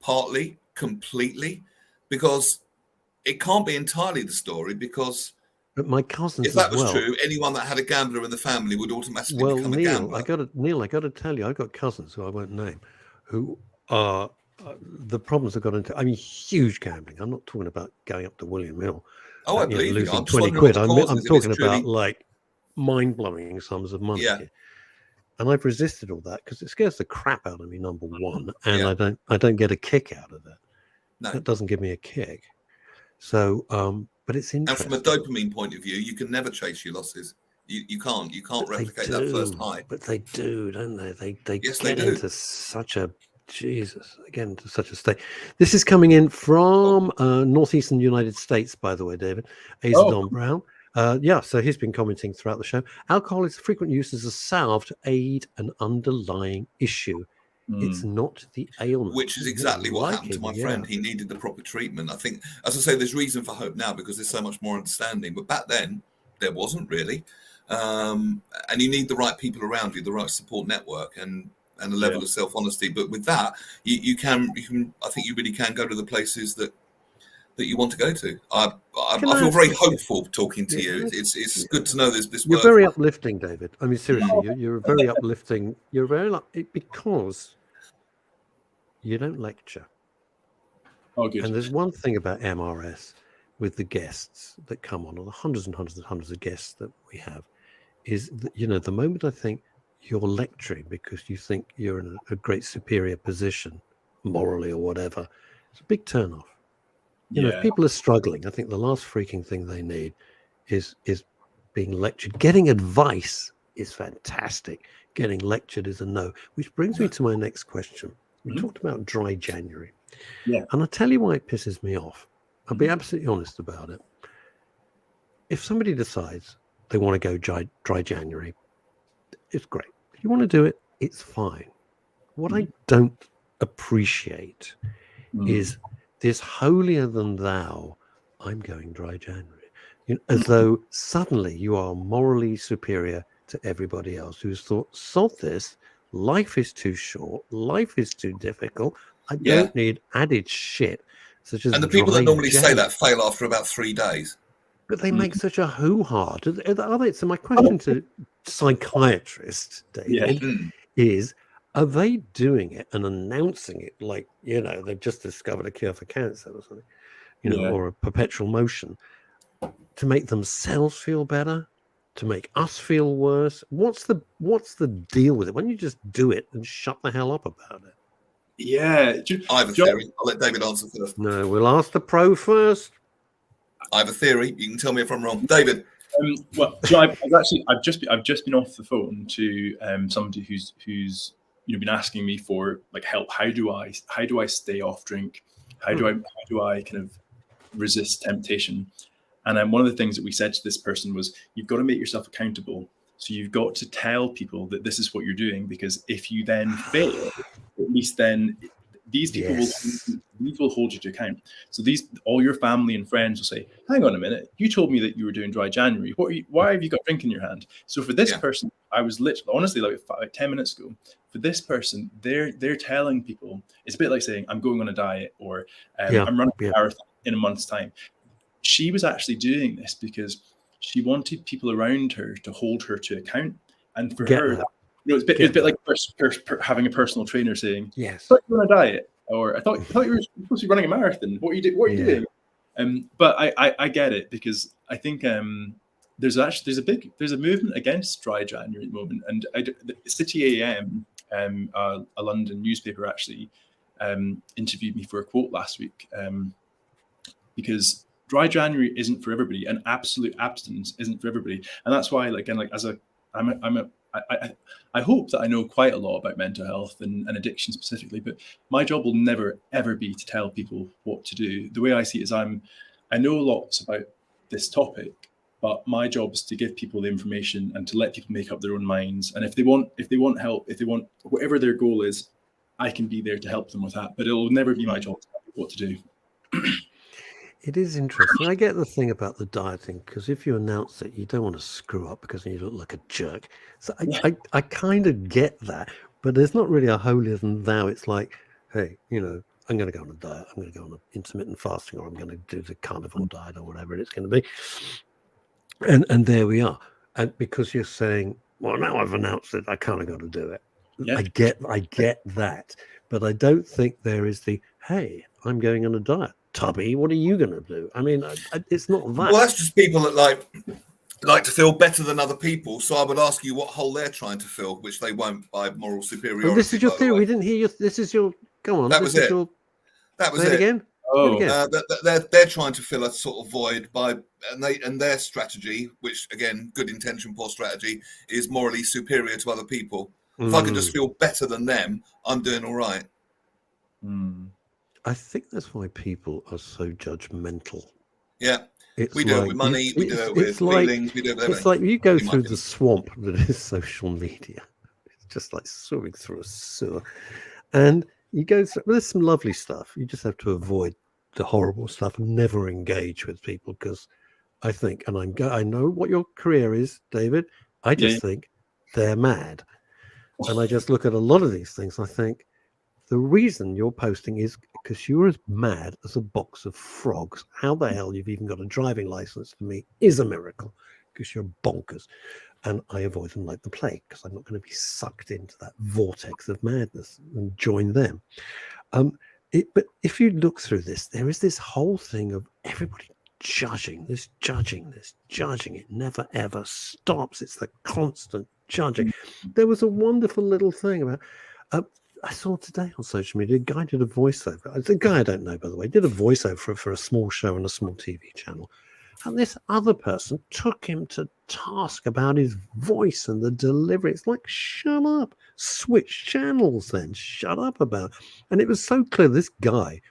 Partly, completely, because it can't be entirely the story. Because but my cousins, if that was true, anyone that had a gambler in the family would automatically become a gambler. I got to tell you, I've got cousins who I won't name, who are the problems I've got into. I mean, huge gambling. I'm not talking about going up to William Hill. Oh, I believe you. Losing I'm just 20 wondering what quid. the cause I'm is. If it's talking about truly, like mind-blowing sums of money yeah, here. And I've resisted all that because it scares the crap out of me, number one, and yeah, I don't get a kick out of it. no. That doesn't give me a kick. So, but it's And from a interesting. dopamine point of view, you can never chase your losses. You can't But they replicate that first do. high. But they do, don't they? They Yes, they get do. into such a to such a state. This is coming in from northeastern United States, by the way, David. Oh, Azadon Brown. So he's been commenting throughout the show. Alcohol is frequent use as a salve to aid an underlying issue. It's not the ailment. Which is exactly what happened to my friend. Yeah. He needed the proper treatment. I think, as I say, there's reason for hope now because there's so much more understanding. But back then, there wasn't really. And you need the right people around you, the right support network, and a level of self-honesty. But with that, you can. I think you really can go to the places that you want to go to. I feel very hopeful talking to you. It's good to know there's this. You're very uplifting, David. I mean, seriously, you're very uplifting. You're very because you don't lecture. Oh, good. And there's one thing about MRS with the guests that come on, or the hundreds and hundreds and hundreds of guests that we have, is that, the moment I think you're lecturing because you think you're in a great superior position, morally or whatever, it's a big turn-off. If people are struggling, I think the last freaking thing they need is being lectured. Getting advice is fantastic. Getting lectured is a no, which brings me to my next question. We talked about dry January. Yeah. And I'll tell you why it pisses me off. I'll be absolutely honest about it. If somebody decides they want to go dry January, it's great. If you want to do it, it's fine. What I don't appreciate is this holier than thou, I'm going dry January. As though suddenly you are morally superior to everybody else who's thought, sod this, life is too short, life is too difficult, I don't need added shit. Such as and the people that normally January. say that fail after about 3 days. But they make such a hoo-ha. Are they? So my question to psychiatrist David is, are they doing it and announcing it like, they've just discovered a cure for cancer or something, or a perpetual motion to make themselves feel better, to make us feel worse? What's the deal with it? Why don't you just do it and shut the hell up about it? Yeah. I have a theory. I'll let David answer first. No, we'll ask the pro first. I have a theory. You can tell me if I'm wrong, David. I've just been off the phone to somebody who's been asking me for like help. How do I stay off drink? How do I kind of resist temptation? And one of the things that we said to this person was, you've got to make yourself accountable. So you've got to tell people that this is what you're doing, because if you then fail, at least then these people will hold you to account. So all your family and friends will say, hang on a minute, you told me that you were doing dry January. Why have you got drink in your hand? So for this person, I was literally, honestly, like 10 minutes ago, for this person, they're telling people, it's a bit like saying, I'm going on a diet, or I'm running a marathon in a month's time. She was actually doing this because she wanted people around her to hold her to account. And for her, it's a bit like having a personal trainer saying, "Yes, I thought you were on a diet," or "I thought you were supposed to be running a marathon. What are you doing?" But I get it, because I think there's a movement against dry January at the moment, and the City AM, a London newspaper, actually interviewed me for a quote last week, because dry January isn't for everybody, and absolute abstinence isn't for everybody, and that's why, I hope that I know quite a lot about mental health and addiction specifically, but my job will never ever be to tell people what to do. The way I see it is, I know lots about this topic, but my job is to give people the information and to let people make up their own minds. And if they want help, if they want whatever their goal is, I can be there to help them with that. But it will never be my job to tell people what to do. It is interesting. I get the thing about the dieting, because if you announce it, you don't want to screw up because you look like a jerk. So I kind of get that, but there's not really a holier than thou. It's like, hey, I'm going to go on a diet. I'm going to go on an intermittent fasting, or I'm going to do the carnivore diet, or whatever it's going to be. And there we are. And because you're saying, well, now I've announced it, I kind of got to do it. Yeah. I get that. But I don't think there is the, hey, I'm going on a diet. Tubby, what are you going to do? I mean, it's not that. Well, that's just people that like to feel better than other people. So I would ask you what hole they're trying to fill, which they won't by moral superiority. Oh, this is your theory. We didn't hear you. This is your. Come on. That was it. That was it again. Oh, they're trying to fill a sort of void and their strategy, which again, good intention, poor strategy, is morally superior to other people. If I could just feel better than them, I'm doing all right. I think that's why people are so judgmental. Yeah. We do it with money, we do it with feelings, we do it with everything. It's like you go through the swamp that is social media. It's just like swimming through a sewer. And you go through, there's some lovely stuff. You just have to avoid the horrible stuff and never engage with people, because I think, and I know what your career is, David. I just think they're mad. And I just look at a lot of these things and I think the reason you're posting is because you're as mad as a box of frogs. How the hell you've even got a driving license to me is a miracle, because you're bonkers. And I avoid them like the plague, because I'm not going to be sucked into that vortex of madness and join them. But if you look through this, there is this whole thing of everybody judging. It never ever stops. It's the constant judging. There was a wonderful little thing about I saw today on social media, a guy did a voiceover. The guy I don't know, by the way, did a voiceover for a small show on a small TV channel. And this other person took him to task about his voice and the delivery. It's like, shut up, switch channels then, shut up about it. And it was so clear this guy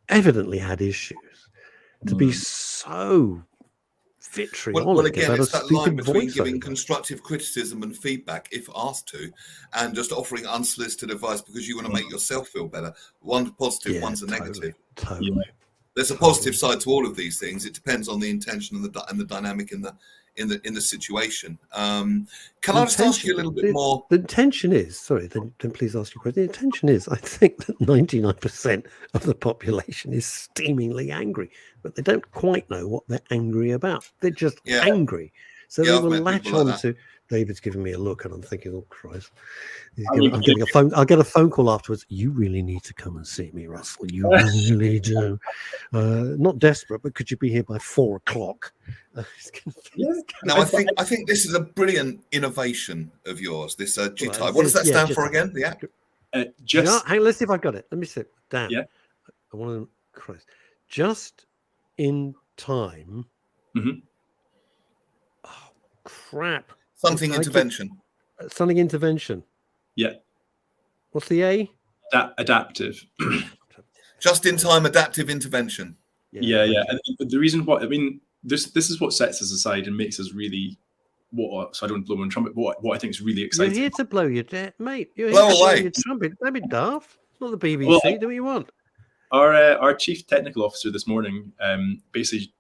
evidently had issues to be so vitriolic. Well, again, about it's that line between giving voiceover. constructive criticism and feedback if asked to, and just offering unsolicited advice because you want to make yourself feel better. One's positive, one's a negative. Totally. There's a positive side to all of these things. It depends on the intention and the dynamic in the situation. Can I just ask you a little bit more? The intention is, sorry, then please ask your question. The intention is, I think that 99% of the population is steamingly angry, but they don't quite know what they're angry about. They're just angry. So they will latch on to. David's giving me a look, and I'm thinking, oh Christ, I'm getting a phone. I'll get a phone call afterwards. You really need to come and see me, Russell. You really do. Not desperate, but could you be here by 4 o'clock? No, I think this is a brilliant innovation of yours. This G-type. What does that stand for again? The act. Hang on, let's see if I've got it. Let me see. Damn. Yeah. I want to. Christ. Just in time. Mm-hmm. Oh crap. Something intervention. Something intervention. Yeah. What's the A? Adaptive. Just in time adaptive intervention. Yeah. And the reason why, I mean, this is what sets us aside and makes us really so I don't blow my trumpet, but what I think is really exciting. You're here to blow your mate. You're blow here to away. blow your trumpet. Don't be daft. It's not the BBC. Well, Do what you want. Our chief technical officer this morning basically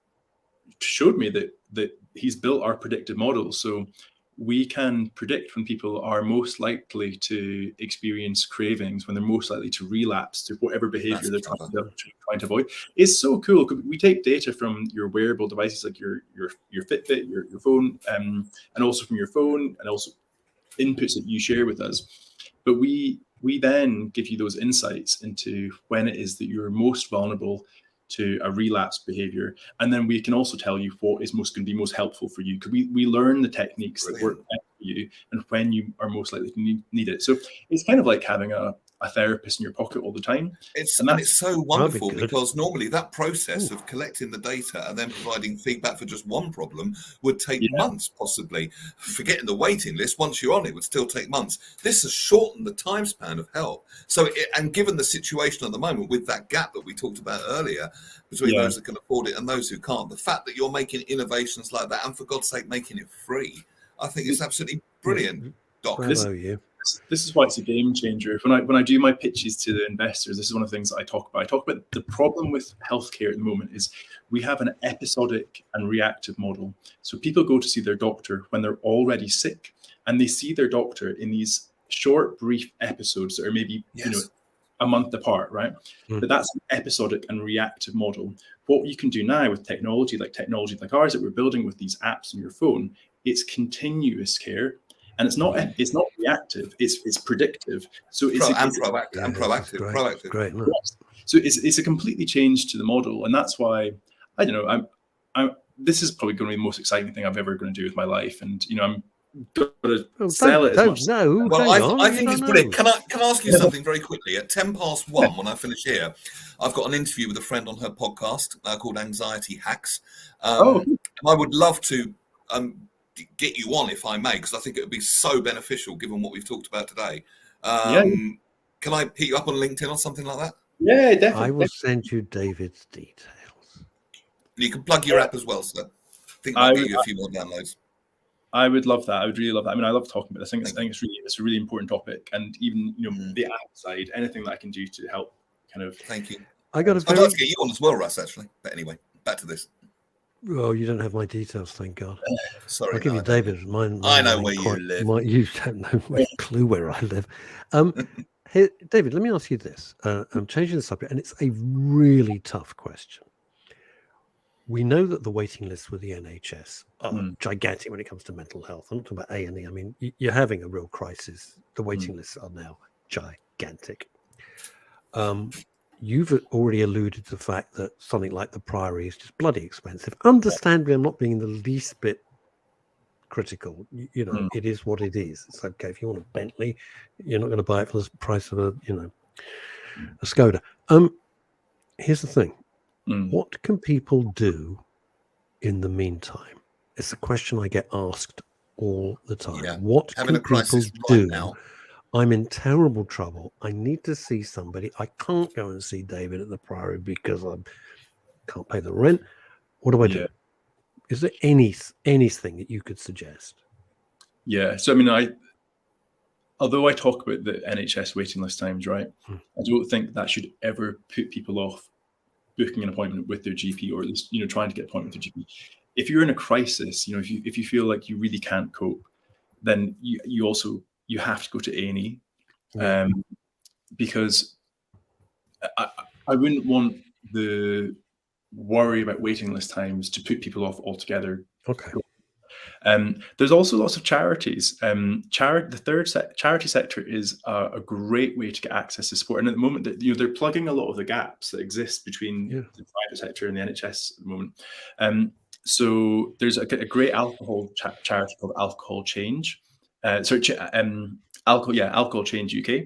showed me that he's built our predictive model, so we can predict when people are most likely to experience cravings, when they're most likely to relapse to whatever behavior they're trying to avoid. It's so cool. We take data from your wearable devices like your Fitbit, your phone, and also from your phone, and also inputs that you share with us. But we then give you those insights into when it is that you're most vulnerable to a relapse behavior, and then we can also tell you what is going to be most helpful for you, because we learn the techniques that work best for you and when you are most likely to need it. So it's kind of like having a therapist in your pocket all the time. It's so wonderful, because normally that process of collecting the data and then providing feedback for just one problem would take months, possibly. Forgetting the waiting list, once you're on it would still take months. This has shortened the time span of help. So, and given the situation at the moment with that gap that we talked about earlier between those that can afford it and those who can't, the fact that you're making innovations like that, and for God's sake making it free, I think it's absolutely brilliant, Doc. This is why it's a game changer. When I do my pitches to the investors, this is one of the things that I talk about. I talk about the problem with healthcare at the moment is we have an episodic and reactive model. So people go to see their doctor when they're already sick, and they see their doctor in these short, brief episodes that are maybe a month apart, right? But that's an episodic and reactive model. What you can do now with technology like ours that we're building with these apps on your phone, it's continuous care. and it's not reactive. It's predictive. So it's proactive. Great. No? So it's a completely change to the model, and that's why I don't know. I'm this is probably going to be the most exciting thing I've ever going to do with my life, and I'm going to sell it as much. No, well, I think it's brilliant. Can I ask you something very quickly? At 1:10 when I finish here, I've got an interview with a friend on her podcast called Anxiety Hacks. And I would love to get you on, if I may, because I think it would be so beneficial given what we've talked about today. Can I hit you up on LinkedIn or something like that? Yeah, definitely. I will send you David's details. You can plug your app as well, sir. I think I'll get you a few more downloads. I would love that. I would really love that. I mean, I love talking about this. I think it's a really important topic, and even the app side, anything that I can do to help kind of. Thank you. I'd like to get you on as well, Russ. Actually, but anyway, back to this. Well, you don't have my details, thank God. Sorry, I'll give you David's. Mine I know where you live. You don't know a clue where I live. Hey, David, let me ask you this. I'm changing the subject, and it's a really tough question. We know that the waiting lists with the NHS are gigantic when it comes to mental health. I'm not talking about A&E. I mean, you're having a real crisis. The waiting lists are now gigantic. You've already alluded to the fact that something like the Priory is just bloody expensive. Understandably, I'm not being the least bit critical. It is what it is. It's okay. If you want a Bentley, you're not going to buy it for the price of a Skoda. Here's the thing. What can people do in the meantime? It's a question I get asked all the time. Yeah. What can people do? Now. I'm in terrible trouble. I need to see somebody. I can't go and see David at the Priory because I can't pay the rent. What do I do? Is there anything that you could suggest? Yeah. So, I mean, although I talk about the NHS waiting list times, right? I don't think that should ever put people off booking an appointment with their GP, or at least, trying to get an appointment with their GP. If you're in a crisis, if you feel like you really can't cope, then you have to go to A&E, because I wouldn't want the worry about waiting list times to put people off altogether. Okay. There's also lots of charities. The charity sector is a great way to get access to support, and at the moment, they're plugging a lot of the gaps that exist between the private sector and the NHS at the moment. So there's a great alcohol charity called Alcohol Change. Alcohol Change UK.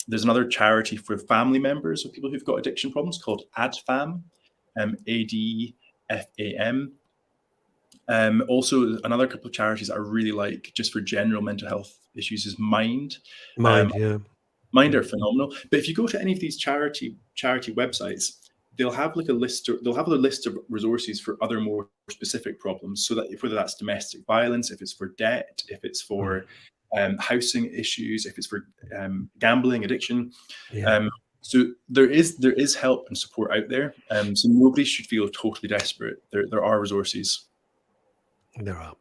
There's another charity for family members of people who've got addiction problems called ADFAM, ADFAM. Also, another couple of charities I really like just for general mental health issues is Mind. Mind are phenomenal. But if you go to any of these charity websites, they'll have a list of resources for other more specific problems. So that whether that's domestic violence, if it's for debt, if it's for housing issues, if it's for gambling, addiction. So there is help and support out there. So nobody should feel totally desperate. There are resources. There are.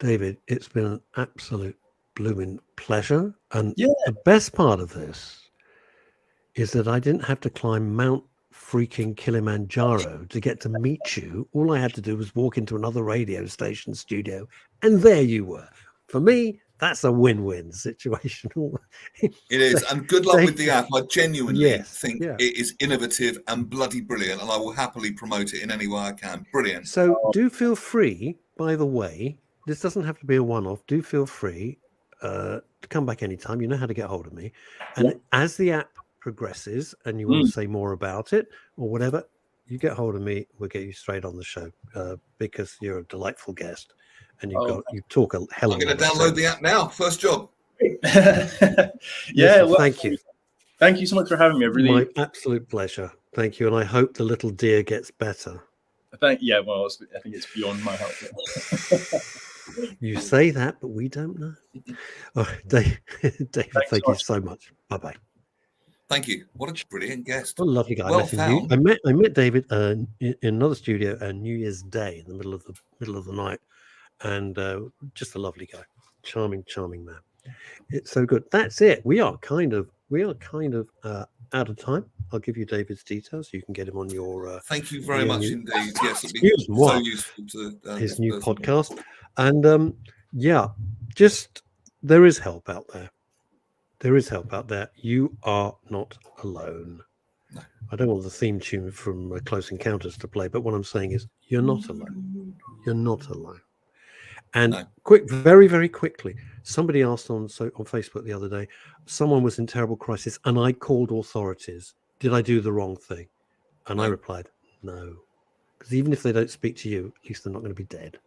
David, it's been an absolute blooming pleasure. And the best part of this is that I didn't have to climb Mount freaking Kilimanjaro to get to meet you. All I had to do was walk into another radio station studio, and there you were. For me, that's a win-win situation. It is, and good luck with the app. I genuinely think it is innovative and bloody brilliant, and I will happily promote it in any way I can. Brilliant. So do feel free, by the way, this doesn't have to be a one-off. Do feel free to come back anytime. You know how to get hold of me. And as the app progresses and you want to say more about it or whatever, you get hold of me. We'll get you straight on the show because you're a delightful guest. And you talk a hell of a lot. I'm going to download the app now. First job. Thank you. Thank you so much for having me. My absolute pleasure. Thank you. And I hope the little deer gets better. I think it's beyond my help. You say that, but we don't know. All right, David, thank you so much. Bye-bye. Thank you. What a brilliant guest. What a lovely guy. I met David in another studio on New Year's Day in the middle of the night. And just a lovely guy, charming man. It's so good. That's it. We are kind of out of time. I'll give you David's details so you can get him on your. Thank you very much indeed. Yes, it'd be so useful to his new podcast. And Yeah, just there is help out there. There is help out there. You are not alone. No. I don't want the theme tune from Close Encounters to play, but what I'm saying is you're not alone. You're not alone. And No. very, very quickly, somebody asked on Facebook the other day, someone was in terrible crisis and I called authorities. Did I do the wrong thing? And I No. replied, no. Because even if they don't speak to you, at least they're not going to be dead.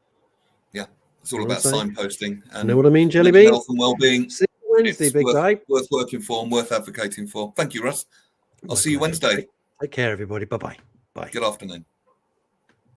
Yeah. It's all You know about what I'm saying? signposting and You know what I mean, Jelly mental Bean? health and well-being. See you Wednesday, It's big guy. worth working for and worth advocating for. Thank you, Russ. I'll My see you pleasure. Wednesday. Take care, everybody. Bye-bye. Bye. Good afternoon.